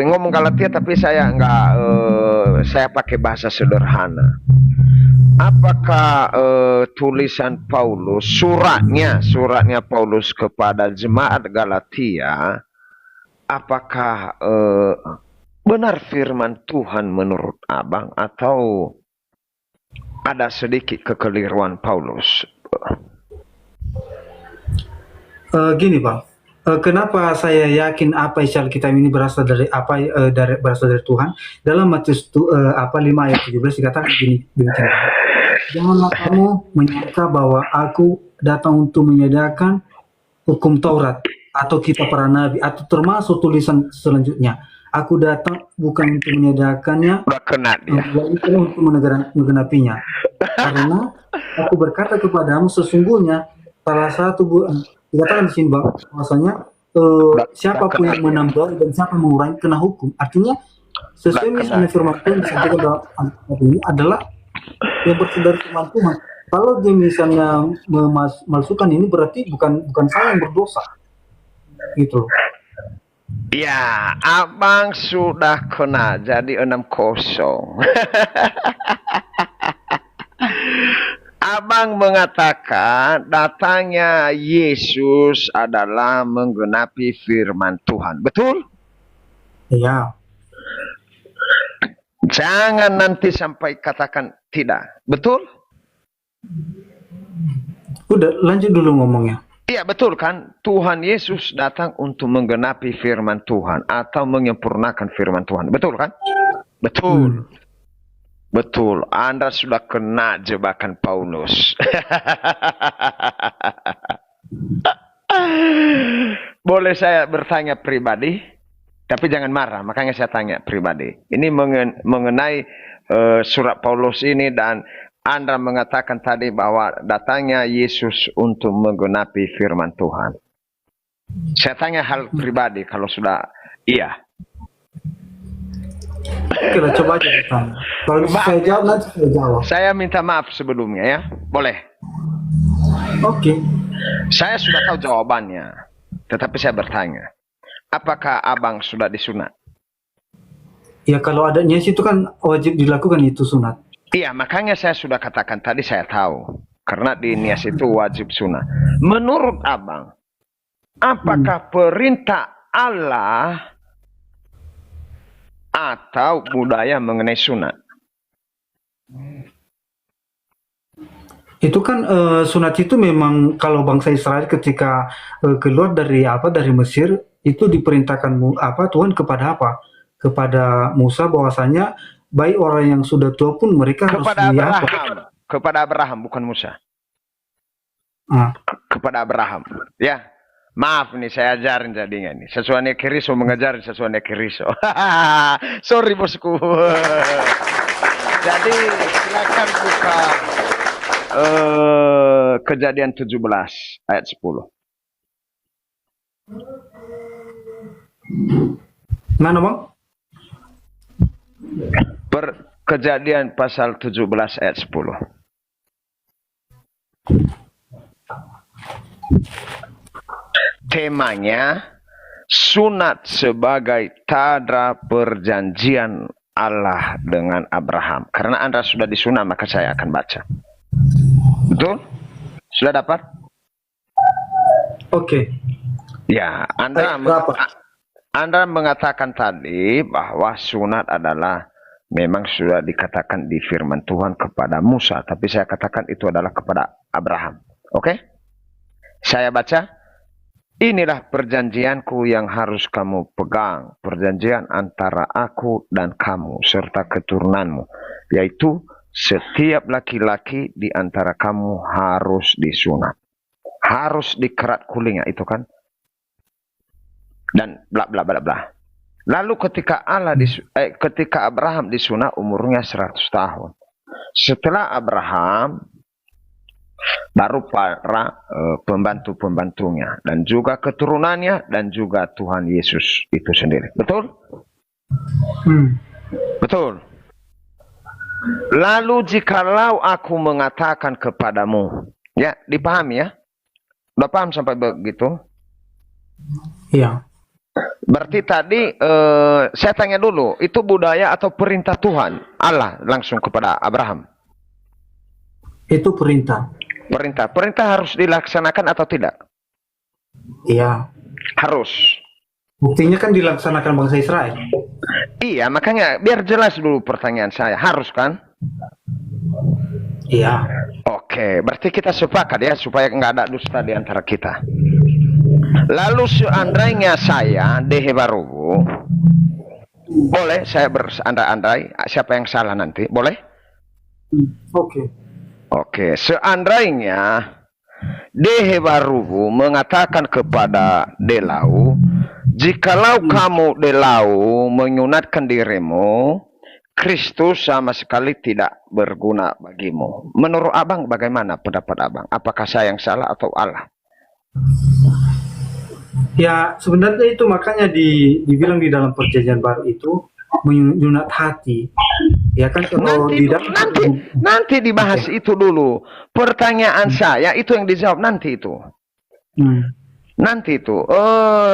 Ngomong Galatia tapi saya nggak, saya pakai bahasa sederhana. Apakah tulisan Paulus, suratnya Paulus kepada jemaat Galatia, apakah benar firman Tuhan menurut abang atau ada sedikit kekeliruan Paulus? Gini Bang, kenapa saya yakin apa isi Alkitab ini berasal dari berasal dari Tuhan? Dalam Matius 5 ayat 17 dikatakan demikian. Janganlah kamu menyangka bahwa aku datang untuk menyediakan hukum Taurat atau kitab para nabi atau termasuk tulisan selanjutnya. Aku datang bukan untuk menyediakannya, melainkan untuk menggenapinya. Karena aku berkata kepadamu sesungguhnya salah satu dikatakan di sini Bang, bahwasanya siapapun yang menambah dan siapa yang mengurangi kena hukum. Artinya sesuai misalnya firman Tuhan disampaikan dalam Alkitab ini adalah yang berasal dari firman Tuhan. Kalau dia misalnya memalsukan ini berarti bukan saya yang berdosa, gitu loh. Ya, abang sudah kena jadi 6-0. Abang mengatakan datangnya Yesus adalah menggenapi firman Tuhan. Betul? Iya. Jangan nanti sampai katakan tidak. Betul? Udah, lanjut dulu ngomongnya. Iya, betul kan? Tuhan Yesus datang untuk menggenapi firman Tuhan atau menyempurnakan firman Tuhan. Betul kan? Betul. Betul. Anda sudah kena jebakan Paulus. Boleh saya bertanya pribadi? Tapi jangan marah, makanya saya tanya pribadi. Ini mengenai surat Paulus ini, dan Anda mengatakan tadi bahwa datangnya Yesus untuk menggenapi firman Tuhan. Saya tanya hal pribadi kalau sudah iya. Oke, coba aja ditanya. Kalau bisa saya jawab, nanti saya jawab. Saya minta maaf sebelumnya ya. Boleh? Oke. Saya sudah tahu jawabannya. Tetapi saya bertanya. Apakah abang sudah disunat? Ya kalau ada niat itu kan wajib dilakukan itu sunat. Iya, makanya saya sudah katakan tadi saya tahu. Karena di nias itu wajib sunat. Menurut abang, apakah perintah Allah atau budaya mengenai sunat? Itu kan sunat itu memang kalau bangsa Israel ketika keluar dari Mesir itu diperintahkan Tuhan kepada Musa bahwasanya baik orang yang sudah tua pun mereka kepada harus Abraham. Kepada Abraham, bukan Musa. Kepada Abraham. Ya, maaf nih saya ajarin jadinya nih. Sesuai Keriso mengajarin sesuai Keriso. Sorry bosku. Jadi silakan buka Kejadian 17 ayat 10. Mana bang? Kejadian pasal 17 ayat 10. Temanya sunat sebagai tanda perjanjian Allah dengan Abraham. Karena Anda sudah disunat, maka saya akan baca. Betul? Sudah dapat? Oke. Ya, Anda mengatakan tadi bahwa sunat adalah memang sudah dikatakan di firman Tuhan kepada Musa. Tapi saya katakan itu adalah kepada Abraham. Oke? Saya baca. Inilah perjanjianku yang harus kamu pegang. Perjanjian antara aku dan kamu serta keturunanmu. Yaitu setiap laki-laki di antara kamu harus disunat. Harus dikerat kulingnya itu kan. Dan bla bla bla bla. Lalu ketika ketika Abraham disunat umurnya 100 tahun. Setelah Abraham baru para pembantu-pembantunya dan juga keturunannya dan juga Tuhan Yesus itu sendiri. Betul? Betul. Lalu jikalau aku mengatakan kepadamu, ya dipahami ya? Udah paham sampai begitu? Iya. Berarti tadi saya tanya dulu, itu budaya atau perintah Tuhan Allah langsung kepada Abraham? Itu perintah. Perintah harus dilaksanakan atau tidak? Iya. Harus. Buktinya kan dilaksanakan bangsa Israel. Iya, makanya biar jelas dulu pertanyaan saya. Harus kan? Iya. Oke, berarti kita sepakat ya supaya nggak ada dusta di antara kita. Lalu seandainya saya dehebarubu, boleh saya berandai-andai siapa yang salah nanti, boleh? Oke. Oke, seandainya dehebarubu mengatakan kepada Delau, jikalau kamu Delau menyunatkan dirimu, Kristus sama sekali tidak berguna bagimu. Menurut abang bagaimana pendapat abang? Apakah saya yang salah atau Allah? Ya sebenarnya itu makanya dibilang di dalam perjanjian baru itu menyunat hati. Ya kan kalau Nanti di dulu, dalam nanti dibahas itu dulu. Pertanyaan saya itu yang dijawab nanti itu. Hmm. Nanti itu.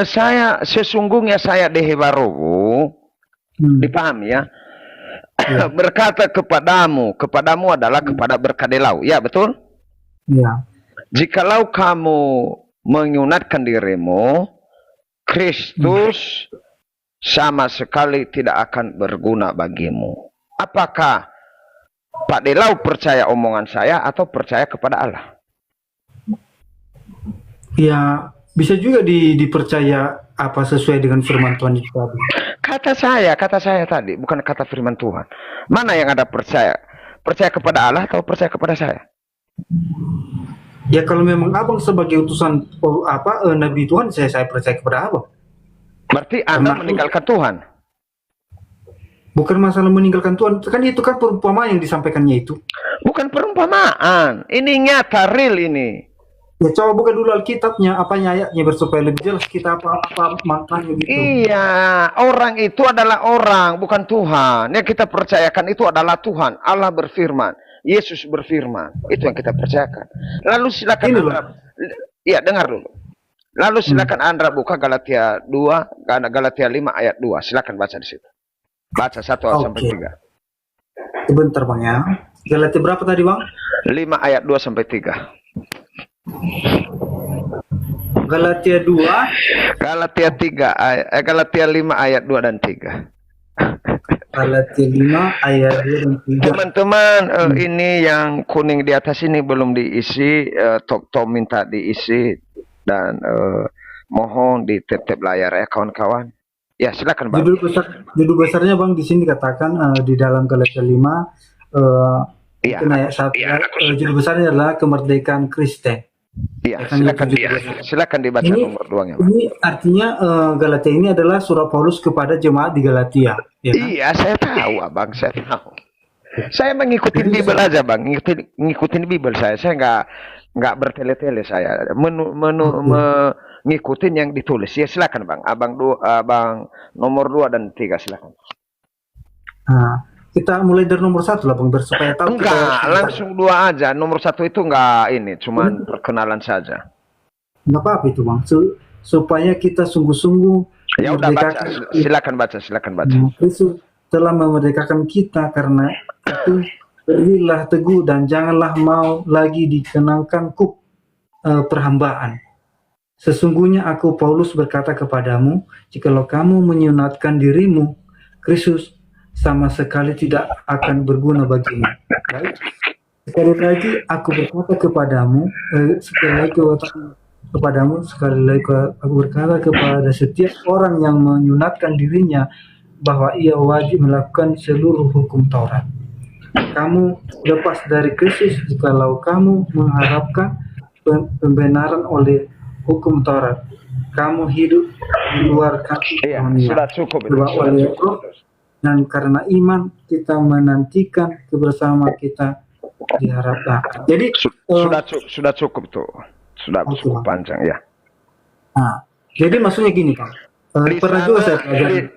Saya sesungguhnya saya Dehebarowo, dipahami ya. Ya. Berkata kepadamu adalah kepada berkadelau. Ya, betul? Ya. Jikalau kamu menyunatkan dirimu, Kristus sama sekali tidak akan berguna bagimu. Apakah Pak Delau percaya omongan saya atau percaya kepada Allah? Ya, bisa juga dipercaya apa sesuai dengan firman Tuhan itu tadi. Kata saya tadi, bukan kata firman Tuhan. Mana yang ada percaya? Percaya kepada Allah atau percaya kepada saya? Ya kalau memang abang sebagai utusan Nabi Tuhan, saya percaya kepada abang. Berarti Anda meninggalkan Tuhan? Bukan masalah meninggalkan Tuhan, kan itu kan perumpamaan yang disampaikannya itu. Bukan perumpamaan, ini nyata, real ini. Ya coba buka dulu Alkitabnya, apanya ayatnya supaya lebih jelas kita apa maknanya gitu. Iya, orang itu adalah orang, bukan Tuhan. Yang kita percayakan itu adalah Tuhan. Allah berfirman, Yesus berfirman. Itu yang kita percayakan. Lalu silakan Anda, ya dengar dulu. Lalu silakan Anda buka Galatia 2, Galatia 5 ayat 2. Silakan baca di situ. Baca 1 sampai 3. Sebentar Bang ya. Galatia berapa tadi Bang? 5 ayat 2 sampai 3. Galatia 2. Galatia 5 ayat 2 dan 3. Galatia 5 ayat 2 dan 3. Teman-teman, ini yang kuning di atas ini belum diisi, Tok minta diisi dan mohon di tap layar ya kawan-kawan. Ya, silakan Bang. Judul besarnya Bang di sini dikatakan di dalam Galatia 5 ayat 1. Judul besarnya adalah kemerdekaan Kristen. Iya, silakan dibaca nomor 2-nya. Ini artinya Galatia ini adalah surat Paulus kepada jemaat di Galatia. Ya kan? Iya, saya tahu Abang, saya tahu. Saya mengikuti Bible aja Bang, ngikutin Bible saya. Saya nggak bertele-tele saya. Ngikutin yang ditulis. Ya silakan Bang. Abang nomor 2 dan 3 silakan. Nah, kita mulai dari nomor 1 lah Bang, supaya tahu. Enggak, langsung 2 aja. Nomor 1 itu enggak ini, cuman perkenalan saja. Enggak apa-apa itu Bang. Supaya kita sungguh-sungguh ya udah baca. Silakan baca. Kristus telah memerdekakan kita, karena itu berdirilah teguh dan janganlah mau lagi dikenangkan kuk perhambaan. Sesungguhnya aku Paulus berkata kepadamu, jikalau kamu menyunatkan dirimu, Kristus sama sekali tidak akan berguna bagimu. Baik. Sekali lagi aku berkata kepadamu, aku berkata kepada setiap orang yang menyunatkan dirinya bahwa ia wajib melakukan seluruh hukum Taurat. Kamu lepas dari Kristus jikalau kamu mengharapkan pembenaran oleh hukum Taurat. Kamu hidup di luar kasih karunia. Sudah cukup itu. Dan karena iman kita menantikan kebersamaan kita diharapkan. Jadi sudah cukup tuh. Sudah cukup panjang ya. Nah, jadi maksudnya gini Pak.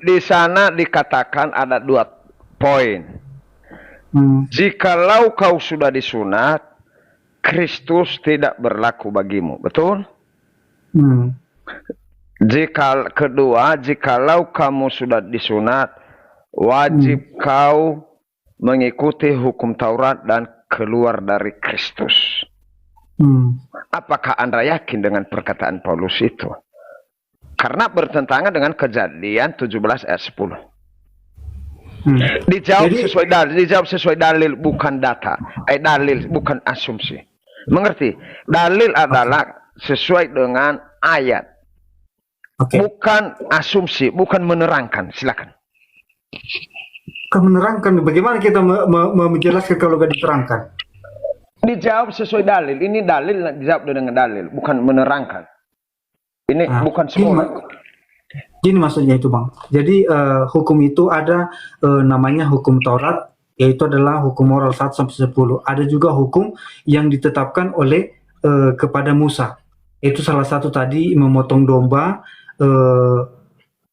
Di sana dikatakan ada 2 poin. Jikalau kau sudah disunat, Kristus tidak berlaku bagimu, betul? Jikalau kamu sudah disunat, wajib kau mengikuti hukum Taurat dan keluar dari Kristus. Apakah Anda yakin dengan perkataan Paulus itu? Karena bertentangan dengan Kejadian 17 ayat 10. Dijawab sesuai dalil, bukan data. Dalil bukan asumsi. Mengerti? Dalil adalah sesuai dengan ayat. Bukan asumsi, bukan menerangkan. Silakan. Bukan menerangkan. Bagaimana kita menjelaskan kalau tidak diterangkan? Dijawab sesuai dalil. Ini dalil dijawab dengan dalil, bukan menerangkan. Ini bukan sekolah. Gini maksudnya itu Bang. Jadi hukum itu ada namanya hukum Taurat, yaitu adalah hukum moral 1-10. Ada juga hukum yang ditetapkan oleh kepada Musa. Itu salah satu tadi memotong domba,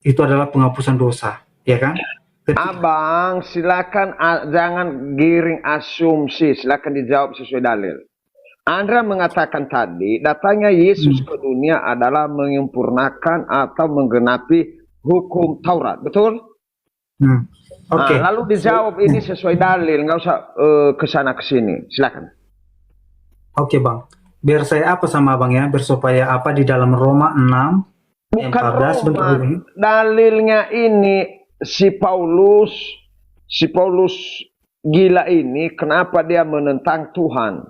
itu adalah penghapusan dosa, ya kan? Abang, silakan jangan giring asumsi, silakan dijawab sesuai dalil. Anda mengatakan tadi, datangnya Yesus ke dunia adalah menyempurnakan atau menggenapi hukum Taurat, betul? Oke. Lalu dijawab ini sesuai dalil, nggak usah kesana kesini. Silakan. Oke bang, biar saya apa sama abang ya, biar supaya apa di dalam Roma 6 Bukan 14 bentar Roma, dulu. dalilnya ini si Paulus gila ini, kenapa dia menentang Tuhan?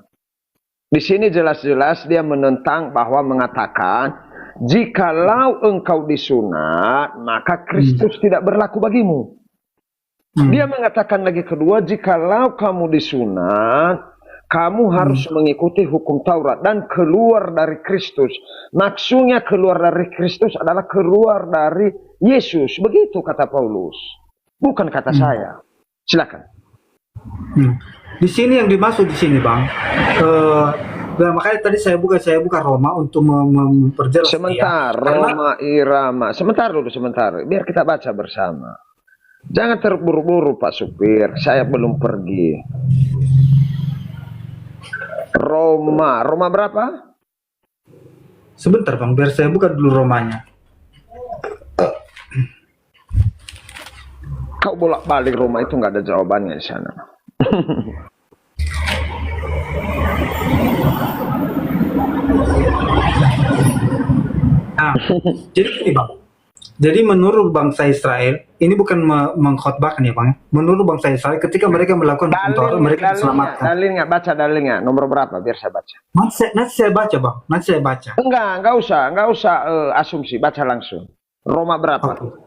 Di sini jelas-jelas dia menentang bahwa mengatakan, jikalau engkau disunat, maka Kristus tidak berlaku bagimu. Dia mengatakan lagi kedua, jikalau kamu disunat, kamu harus mengikuti hukum Taurat dan keluar dari Kristus. Maksudnya keluar dari Kristus adalah keluar dari Yesus. Begitu kata Paulus. Bukan kata saya. Silakan. Di sini yang dimaksud di sini bang. Makanya tadi saya buka Roma untuk memperjelas. Sebentar, Roma Irama. Sebentar dulu, sebentar. Biar kita baca bersama. Jangan terburu-buru Pak Supir. Saya belum pergi. Roma berapa? Sebentar bang, biar saya buka dulu Romanya. Kau bolak-balik Roma itu nggak ada jawabannya di sana. Jadi gini bang. Jadi menurut bangsa Israel, ini bukan mengkhotbahkan ya bang. Menurut bangsa Israel, ketika mereka melakukan hukum Taurat, mereka diselamatkan. Dalilnya, baca dalilnya. Nomor berapa? Biar saya baca. Nanti saya baca bang. Nanti saya baca. Enggak usah asumsi. Baca langsung. Roma berapa? Okay.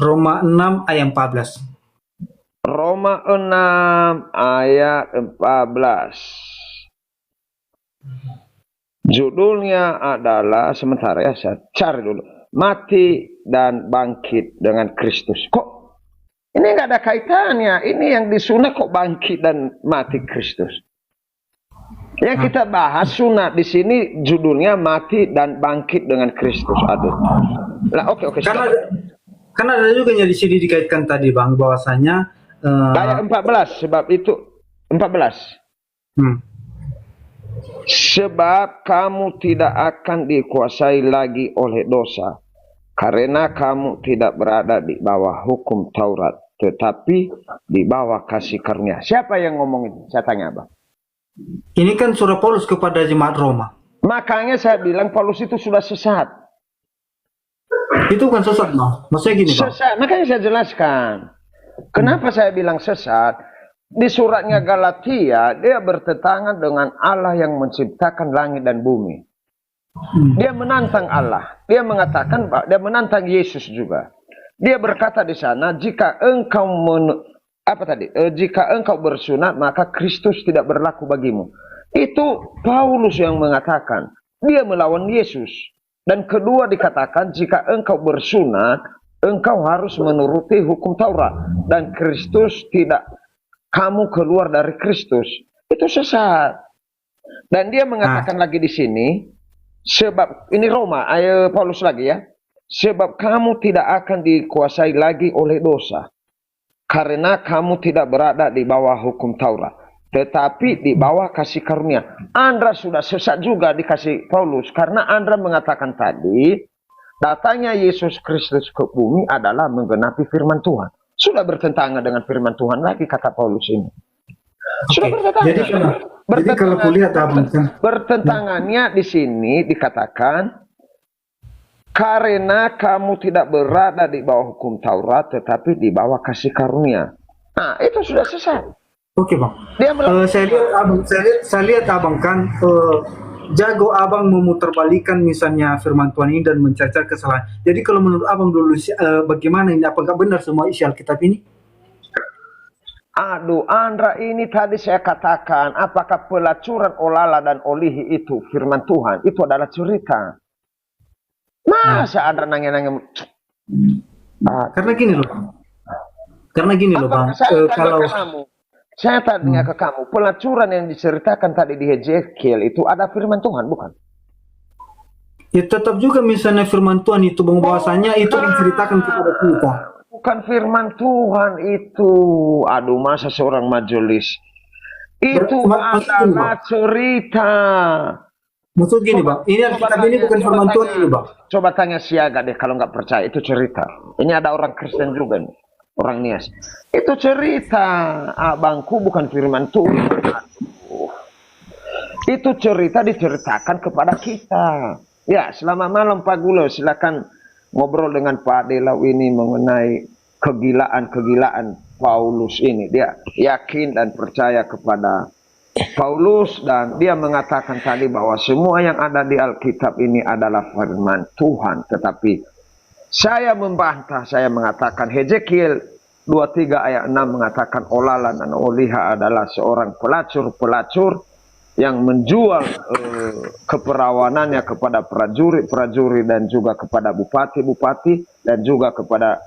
Roma 6 ayat 14. Roma 6 ayat 14. Judulnya adalah, sementara ya, saya cari dulu. Mati dan bangkit dengan Kristus. Kok ini nggak ada kaitannya? Ini yang disunat kok bangkit dan mati Kristus? Yang kita bahas sunat di sini judulnya mati dan bangkit dengan Kristus. Aduh. Lah oke. Karena ada juga di sini dikaitkan tadi bang, bahwasanya ayat 14, sebab itu 14. Sebab kamu tidak akan dikuasai lagi oleh dosa, karena kamu tidak berada di bawah hukum Taurat, tetapi di bawah kasih karunia. Siapa yang ngomongin? Saya tanya abang. Ini kan surat Paulus kepada jemaat Roma. Makanya saya bilang Paulus itu sudah sesat. Itu kan sesat bang. Maksudnya gini bang. Sesat. Makanya saya jelaskan. Kenapa saya bilang sesat? Di suratnya Galatia, dia bertentangan dengan Allah yang menciptakan langit dan bumi. Dia menantang Allah. Dia mengatakan, dia menantang Yesus juga. Dia berkata di sana, jika engkau jika engkau bersunat, maka Kristus tidak berlaku bagimu. Itu Paulus yang mengatakan. Dia melawan Yesus. Dan kedua dikatakan, jika engkau bersunat, engkau harus menuruti hukum Taurat. Dan Kristus tidak, kamu keluar dari Kristus. Itu sesat. Dan dia mengatakan lagi di sini, sebab ini Roma, ayat Paulus lagi ya. Sebab kamu tidak akan dikuasai lagi oleh dosa, karena kamu tidak berada di bawah hukum Taurat, tetapi di bawah kasih karunia. Anda sudah sesat juga dikasih Paulus, karena Anda mengatakan tadi, datangnya Yesus Kristus ke bumi adalah menggenapi firman Tuhan. Sudah bertentangan dengan firman Tuhan lagi, kata Paulus ini. Sudah bertentangan. Jadi kalau kulihat bertentangannya di sini dikatakan, karena kamu tidak berada di bawah hukum Taurat, tetapi di bawah kasih karunia. Nah, itu sudah sesat. Oke bang. Dia saya lihat abang kan jago abang memutarbalikan misalnya firman Tuhan ini dan mencacar kesalahan. Jadi kalau menurut abang dulu bagaimana ini? Apakah benar semua isi Alkitab ini? Aduh, Andra, ini tadi saya katakan, apakah pelacuran olala dan olihi itu firman Tuhan? Itu adalah cerita. Masa Andra nanya-nanya? Karena gini loh. Bang. Saya tanya ke kamu, pelacuran yang diceritakan tadi di Hezekiel itu ada firman Tuhan, bukan? Ya tetap juga misalnya firman Tuhan itu bahwasanya itu menceritakan kepada kita. Bukan firman Tuhan itu. Aduh, masa seorang majelis. Itu Maksud gini, Bang. adalah cerita. Maksud gini, Bang. Ini Alkitab ini bukan firman Tuhan ini, Bang. Coba tanya Siaga deh kalau nggak percaya. Itu cerita. Ini ada orang Kristen juga nih. Orang Nias. Itu cerita. Abangku bukan firman Tuhan. Itu cerita diceritakan kepada kita. Ya, selamat malam Pak Gulo. Silakan ngobrol dengan Pak Delau ini mengenai kegilaan-kegilaan Paulus ini. Dia yakin dan percaya kepada Paulus dan dia mengatakan tadi bahwa semua yang ada di Alkitab ini adalah firman Tuhan. Tetapi saya membantah, saya mengatakan Hezekiel 23 ayat 6 mengatakan Olala dan Oliha adalah seorang pelacur-pelacur yang menjual keperawanannya kepada prajurit-prajurit dan juga kepada bupati-bupati dan juga kepada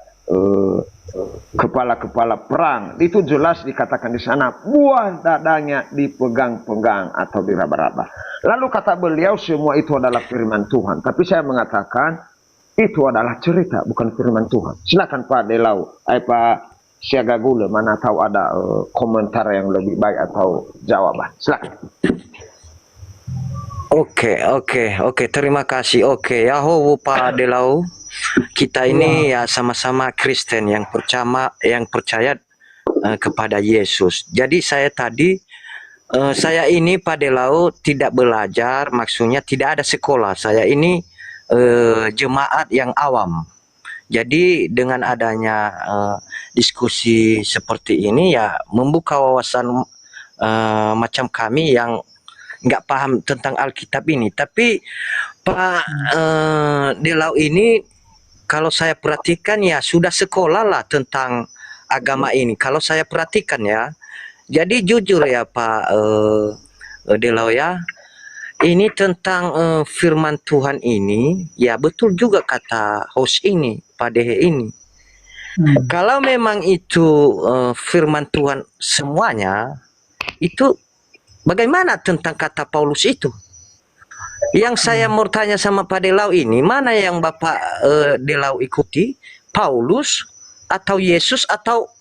kepala-kepala perang. Itu jelas dikatakan di sana, buah dadanya dipegang-pegang atau diraba-raba. Lalu kata beliau semua itu adalah firman Tuhan. Tapi saya mengatakan itu adalah cerita, bukan firman Tuhan. Silakan Pak Delau, Pak Siaga Gula, mana tahu ada komentar yang lebih baik atau jawaban. Silakan. Oke. Terima kasih. Oke, Yahowo Pak Delau. Kita ini ya sama-sama Kristen yang percaya kepada Yesus. Jadi saya ini Pak Delau tidak belajar, maksudnya tidak ada sekolah. Saya ini jemaat yang awam. Jadi dengan adanya diskusi seperti ini ya membuka wawasan macam kami yang nggak paham tentang Alkitab ini. Tapi Pak Delau ini kalau saya perhatikan ya sudah sekolah lah tentang agama ini. Kalau saya perhatikan ya. Jadi jujur ya Pak Delau ya. Ini tentang firman Tuhan ini ya betul juga kata host ini, Pak Dehe ini. Kalau memang itu firman Tuhan semuanya, itu bagaimana tentang kata Paulus itu? Yang saya mau tanya sama Pak Delau ini, mana yang Bapak Delau ikuti? Paulus atau Yesus atau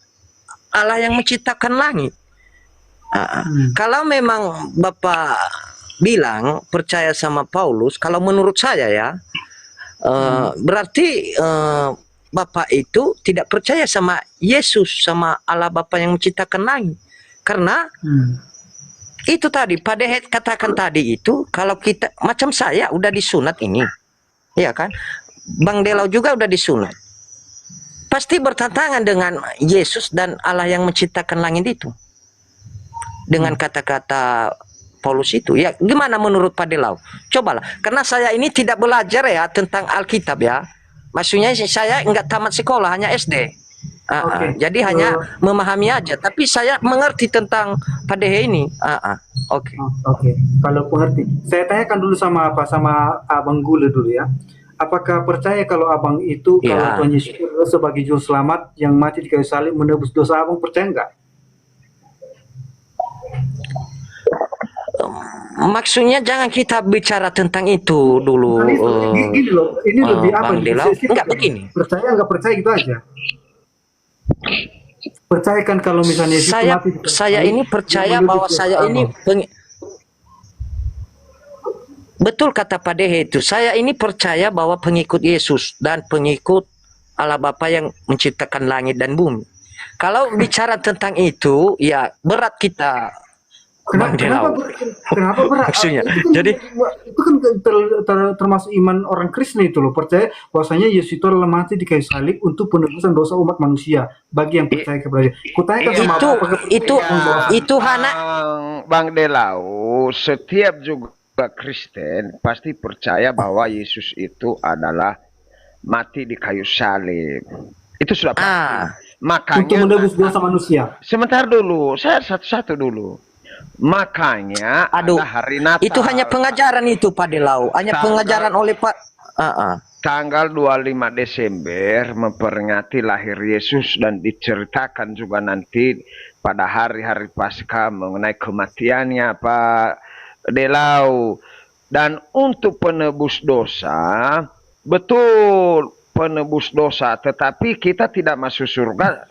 Allah yang menciptakan langit? Kalau memang Bapak bilang percaya sama Paulus, kalau menurut saya ya, berarti Bapak itu tidak percaya sama Yesus, sama Allah Bapa yang menciptakan langit. Karena itu tadi Pak Dehe katakan tadi itu, kalau kita macam saya udah disunat ini, ya kan? Bang Delau juga udah disunat. Pasti bertentangan dengan Yesus dan Allah yang menciptakan langit itu. Dengan kata-kata Paulus itu. Ya, gimana menurut Pak Delau? Cobalah. Karena saya ini tidak belajar ya tentang Alkitab ya. Maksudnya saya enggak tamat sekolah, hanya SD. Jadi hanya memahami aja, tapi saya mengerti tentang Pak Dehe ini. Oke. Kalau pengerti, saya tanyakan dulu sama Abang Gule dulu ya. Apakah percaya kalau Abang itu kalau Tuhan Yesus sebagai juru selamat yang mati di kayu salib menebus dosa, Abang percaya enggak? Maksudnya jangan kita bicara tentang itu dulu. Ini lebih apa? Bang Delau, enggak begini. Percaya enggak percaya gitu aja. Percayakan kalau misalnya saya ini percaya bahwa saya ini betul kata Pak Dehe itu. Saya ini percaya bahwa pengikut Yesus dan pengikut Allah Bapa yang menciptakan langit dan bumi. Kalau bicara tentang itu, ya berat kita. Kenapa berat? Maksudnya, jadi itu kan termasuk iman orang Kristen itu loh, percaya bahwasanya Yesus itu adalah mati di kayu salib untuk penebusan dosa umat manusia bagi yang percaya kepada Dia. Kutanyakan sama itu Hana Bang Delau, setiap juga Kristen pasti percaya bahwa Yesus itu adalah mati di kayu salib. Itu sudah pasti. Makanya untuk menebus dosa manusia. Sebentar dulu, saya satu-satu dulu. Makanya ada hari Natal. Itu hanya pengajaran itu Pak Delau, hanya pengajaran oleh Pak. Tanggal 25 Desember memperingati lahir Yesus dan diceritakan juga nanti pada hari-hari Paskah mengenai kematiannya Pak Delau. Dan untuk penebus dosa, betul penebus dosa, tetapi kita tidak masuk surga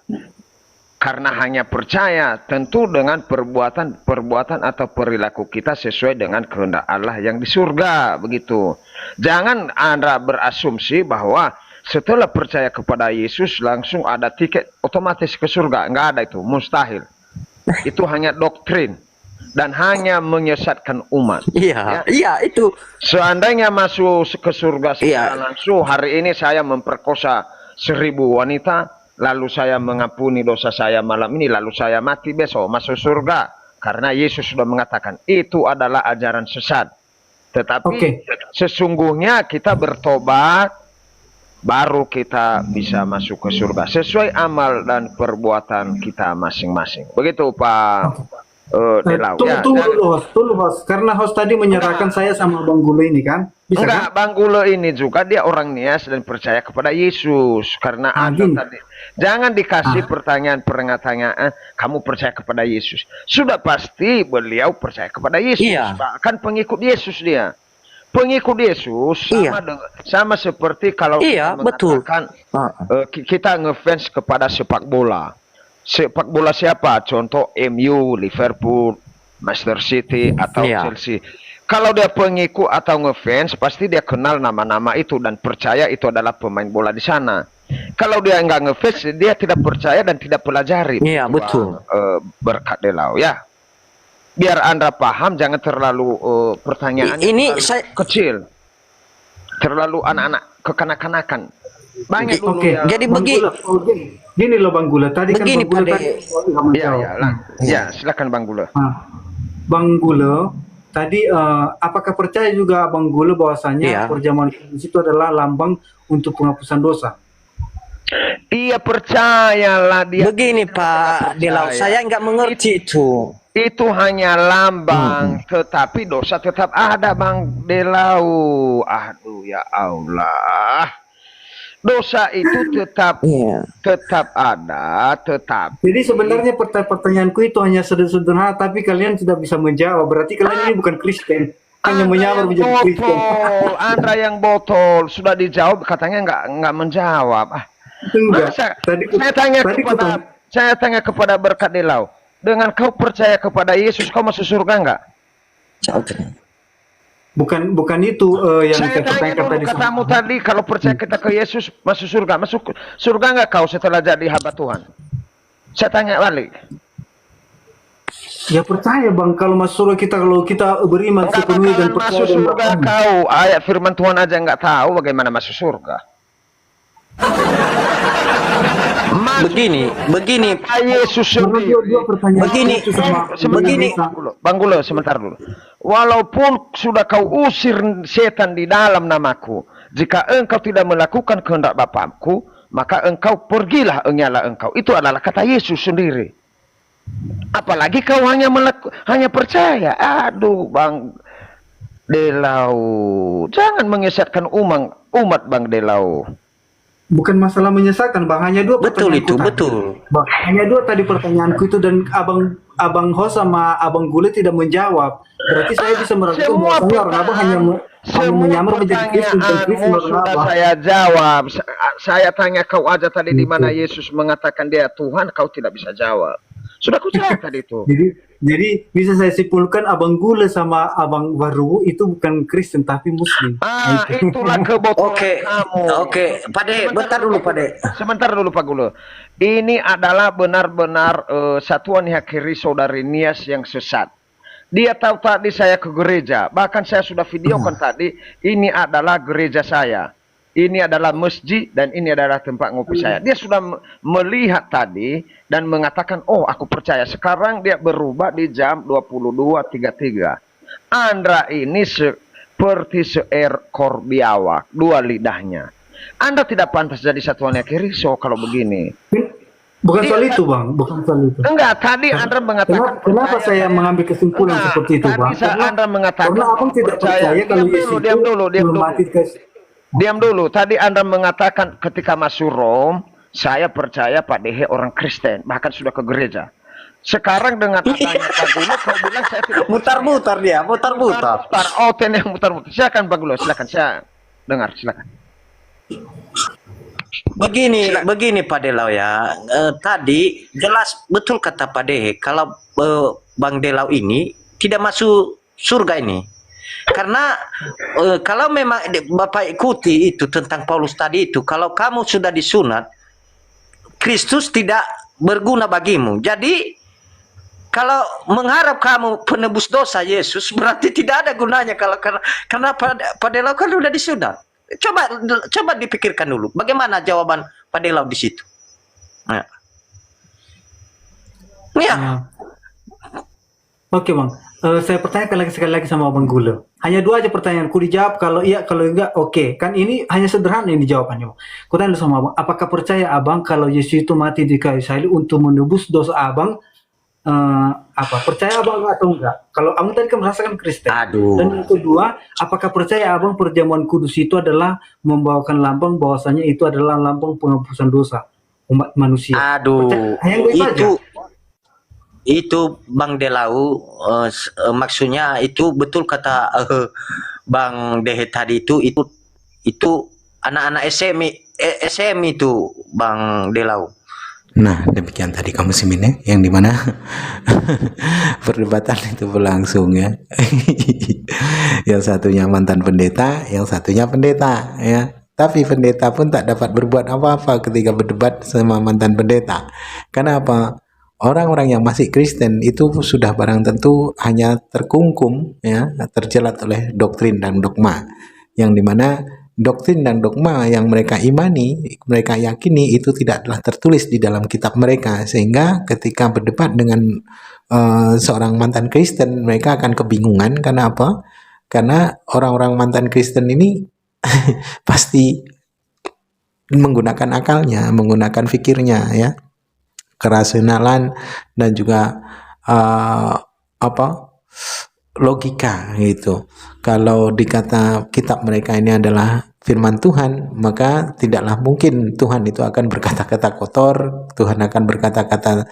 karena hanya percaya, tentu dengan perbuatan atau perilaku kita sesuai dengan kehendak Allah yang di surga, begitu. Jangan Anda berasumsi bahwa setelah percaya kepada Yesus langsung ada tiket otomatis ke surga. Enggak ada itu, mustahil. Itu hanya doktrin dan hanya menyesatkan umat. Iya, iya itu. Seandainya masuk ke surga secara langsung, hari ini saya memperkosa 1000 wanita, lalu saya mengampuni dosa saya malam ini, lalu saya mati besok masuk surga. Karena Yesus sudah mengatakan itu adalah ajaran sesat. Tetapi sesungguhnya kita bertobat, baru kita bisa masuk ke surga sesuai amal dan perbuatan kita masing-masing. Begitu Pak Delau. Tunggu host, karena host tadi menyerahkan saya sama Bang Gule ini kan? Bisa enggak, kan? Bang Gule ini juga dia orang Nias dan percaya kepada Yesus. Karena ada tadi. Jangan dikasih pertanyaan, kamu percaya kepada Yesus. Sudah pasti beliau percaya kepada Yesus. Bahkan pengikut Yesus dia. Pengikut Yesus sama seperti kalau kita mengatakan kita ngefans kepada sepak bola. Sepak bola siapa? Contoh MU, Liverpool, Manchester City atau Chelsea. Kalau dia pengikut atau ngefans, pasti dia kenal nama-nama itu dan percaya itu adalah pemain bola di sana. Kalau dia enggak ngefans, dia tidak percaya dan tidak pelajari. Iya, betul. Berkat Delau ya. Biar Anda paham, jangan terlalu pertanyaan ini saya kecil. Terlalu anak-anak kekanak-kanakan. Banyak dulu ya. Jadi gini loh Bang Gula, tadi begini, kan Bang Gula ya, silakan Bang Gula. Bang Gula tadi apakah percaya juga Bang Gula bahwasanya perjamuan kudus itu adalah lambang untuk penghapusan dosa? Iya, percayalah dia. Begini Pak Delau, saya nggak mengerti itu. Itu hanya lambang, tetapi dosa tetap ada Bang Delau. Aduh ya Allah. Dosa itu tetap ada, tetapi. Jadi sebenarnya pertanyaanku itu hanya sederhana, tapi kalian tidak bisa menjawab. Berarti kalian ini bukan Kristen, hanya menyamar menjadi Kristen. Anda yang botol sudah dijawab, katanya nggak menjawab. Masa, saya tanya kepada Berkat Delau, dengan kau percaya kepada Yesus, kau masuk surga nggak? Bukan itu yang saya tanya dulu katamu tadi, kalau percaya kita ke Yesus masuk surga. Masuk surga nggak kau setelah jadi hamba Tuhan? Saya tanya balik. Ya percaya Bang, kalau masuk surga kalau kita beriman sepenuhnya dan percaya masuk surga kau. Ayat firman Tuhan aja nggak tahu bagaimana masuk surga. Begini Yesus begini Bang Gula, sebentar dulu. Walaupun sudah kau usir setan di dalam namaku, jika engkau tidak melakukan kehendak Bapakku, maka engkau pergilah, enyalah engkau. Itu adalah kata Yesus sendiri. Apalagi kau hanya percaya. Aduh Bang Delau, jangan menyesatkan umat Bang Delau. Bukan masalah menyesatkan Bang, hanya dua pertanyaanku. Betul. Bang, hanya dua tadi pertanyaanku itu, dan Abang Ho sama Abang Gule tidak menjawab. Berarti saya bisa meragukan bahwasanya orang Abang hanya menyamar menjadi Kristen dan Kristen sudah saya jawab. Saya tanya kau aja tadi di mana Yesus mengatakan dia Tuhan, kau tidak bisa jawab. Sudah aku jawab tadi itu. Jadi bisa saya simpulkan Abang Gule sama Abang Waru itu bukan Kristen tapi Muslim. Itulah kebotolan kamu. Oke, Pak De, bentar dulu Pak De. Sebentar dulu Pak Gule. Ini adalah benar-benar satuan Hakiri Saudari Nias yang sesat. Dia tahu tadi saya ke gereja. Bahkan saya sudah videokan tadi. Ini adalah gereja saya. Ini adalah masjid dan ini adalah tempat ngopi saya. Dia sudah melihat tadi dan mengatakan, oh aku percaya. Sekarang dia berubah di jam 22.33. Anda ini seperti seekor biawak, dua lidahnya. Anda tidak pantas jadi satuan Kiriso kalau begini. Bukan soal itu Bang, bukan soal itu. Enggak, tadi Anda mengatakan. Kenapa saya mengambil kesimpulan seperti itu Bang? Karena Anda mengatakan. Karena Abang tidak percaya kalau Yesus Diam dulu. Tadi Anda mengatakan ketika masuk Rom, saya percaya Pak Dehe orang Kristen, bahkan sudah ke gereja. Sekarang dengan adanya Pak Gulo, kau bilang saya tidak mutar-mutar dia, mutar-mutar. Oh, yang mutar-mutar. Silakan Pak Gulo, silakan saya dengar, silakan. Begini Pak Delau ya. Tadi jelas betul kata Pak Dehe kalau Bang Delau ini tidak masuk surga ini. Karena kalau memang Bapak ikuti itu tentang Paulus tadi itu, kalau kamu sudah disunat, Kristus tidak berguna bagimu. Jadi kalau mengharap kamu penebus dosa Yesus, berarti tidak ada gunanya karena Pak Delau kan sudah disunat. Coba dipikirkan dulu, bagaimana jawaban Pak Delau di situ. Nah. Ya. Oke Bang, saya pertanyakan sekali lagi sama Bang Gula. Hanya 2 aja pertanyaanku, dijawab kalau iya, kalau enggak oke. Kan ini hanya sederhana ini jawabannya Bang. Aku tanya dulu sama Abang, apakah percaya Abang kalau Yesus itu mati di kayu salib untuk menebus dosa Abang? Percaya Abang atau enggak? Kalau Abang tadi kan merasakan Kristen. Aduh. Dan yang kedua, apakah percaya Abang perjamuan kudus itu adalah membawakan lambang bahwasanya itu adalah lambang penghapusan dosa umat manusia? Aduh. Percaya, itu Bang Delau maksudnya itu betul kata Bang Dehe tadi itu anak-anak SM itu Bang Delau. Nah, demikian tadi kamu muslimin ya, yang dimana perdebatan itu berlangsung ya. Yang satunya mantan pendeta, yang satunya pendeta ya. Tapi pendeta pun tak dapat berbuat apa-apa ketika berdebat sama mantan pendeta. Kenapa? Orang-orang yang masih Kristen itu sudah barang tentu hanya terkungkum ya, terjelat oleh doktrin dan dogma, yang dimana doktrin dan dogma yang mereka imani, mereka yakini itu tidaklah tertulis di dalam kitab mereka, sehingga ketika berdebat dengan seorang mantan Kristen, mereka akan kebingungan. Karena apa? Karena orang-orang mantan Kristen ini pasti menggunakan akalnya, menggunakan fikirnya ya, kerasionalan dan juga logika gitu. Kalau dikata kitab mereka ini adalah firman Tuhan, maka tidaklah mungkin Tuhan itu akan berkata-kata kotor, Tuhan akan berkata-kata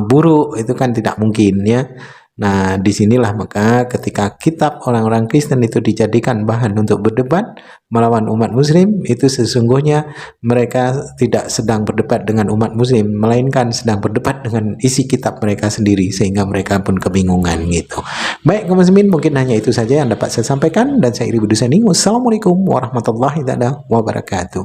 buruk, itu kan tidak mungkin ya. Nah, disinilah maka ketika kitab orang-orang Kristen itu dijadikan bahan untuk berdebat melawan umat muslim, itu sesungguhnya mereka tidak sedang berdebat dengan umat muslim, melainkan sedang berdebat dengan isi kitab mereka sendiri, sehingga mereka pun kebingungan gitu. Baik kaum muslimin, mungkin hanya itu saja yang dapat saya sampaikan, dan saya Iri Budusani. Wassalamualaikum warahmatullahi wabarakatuh.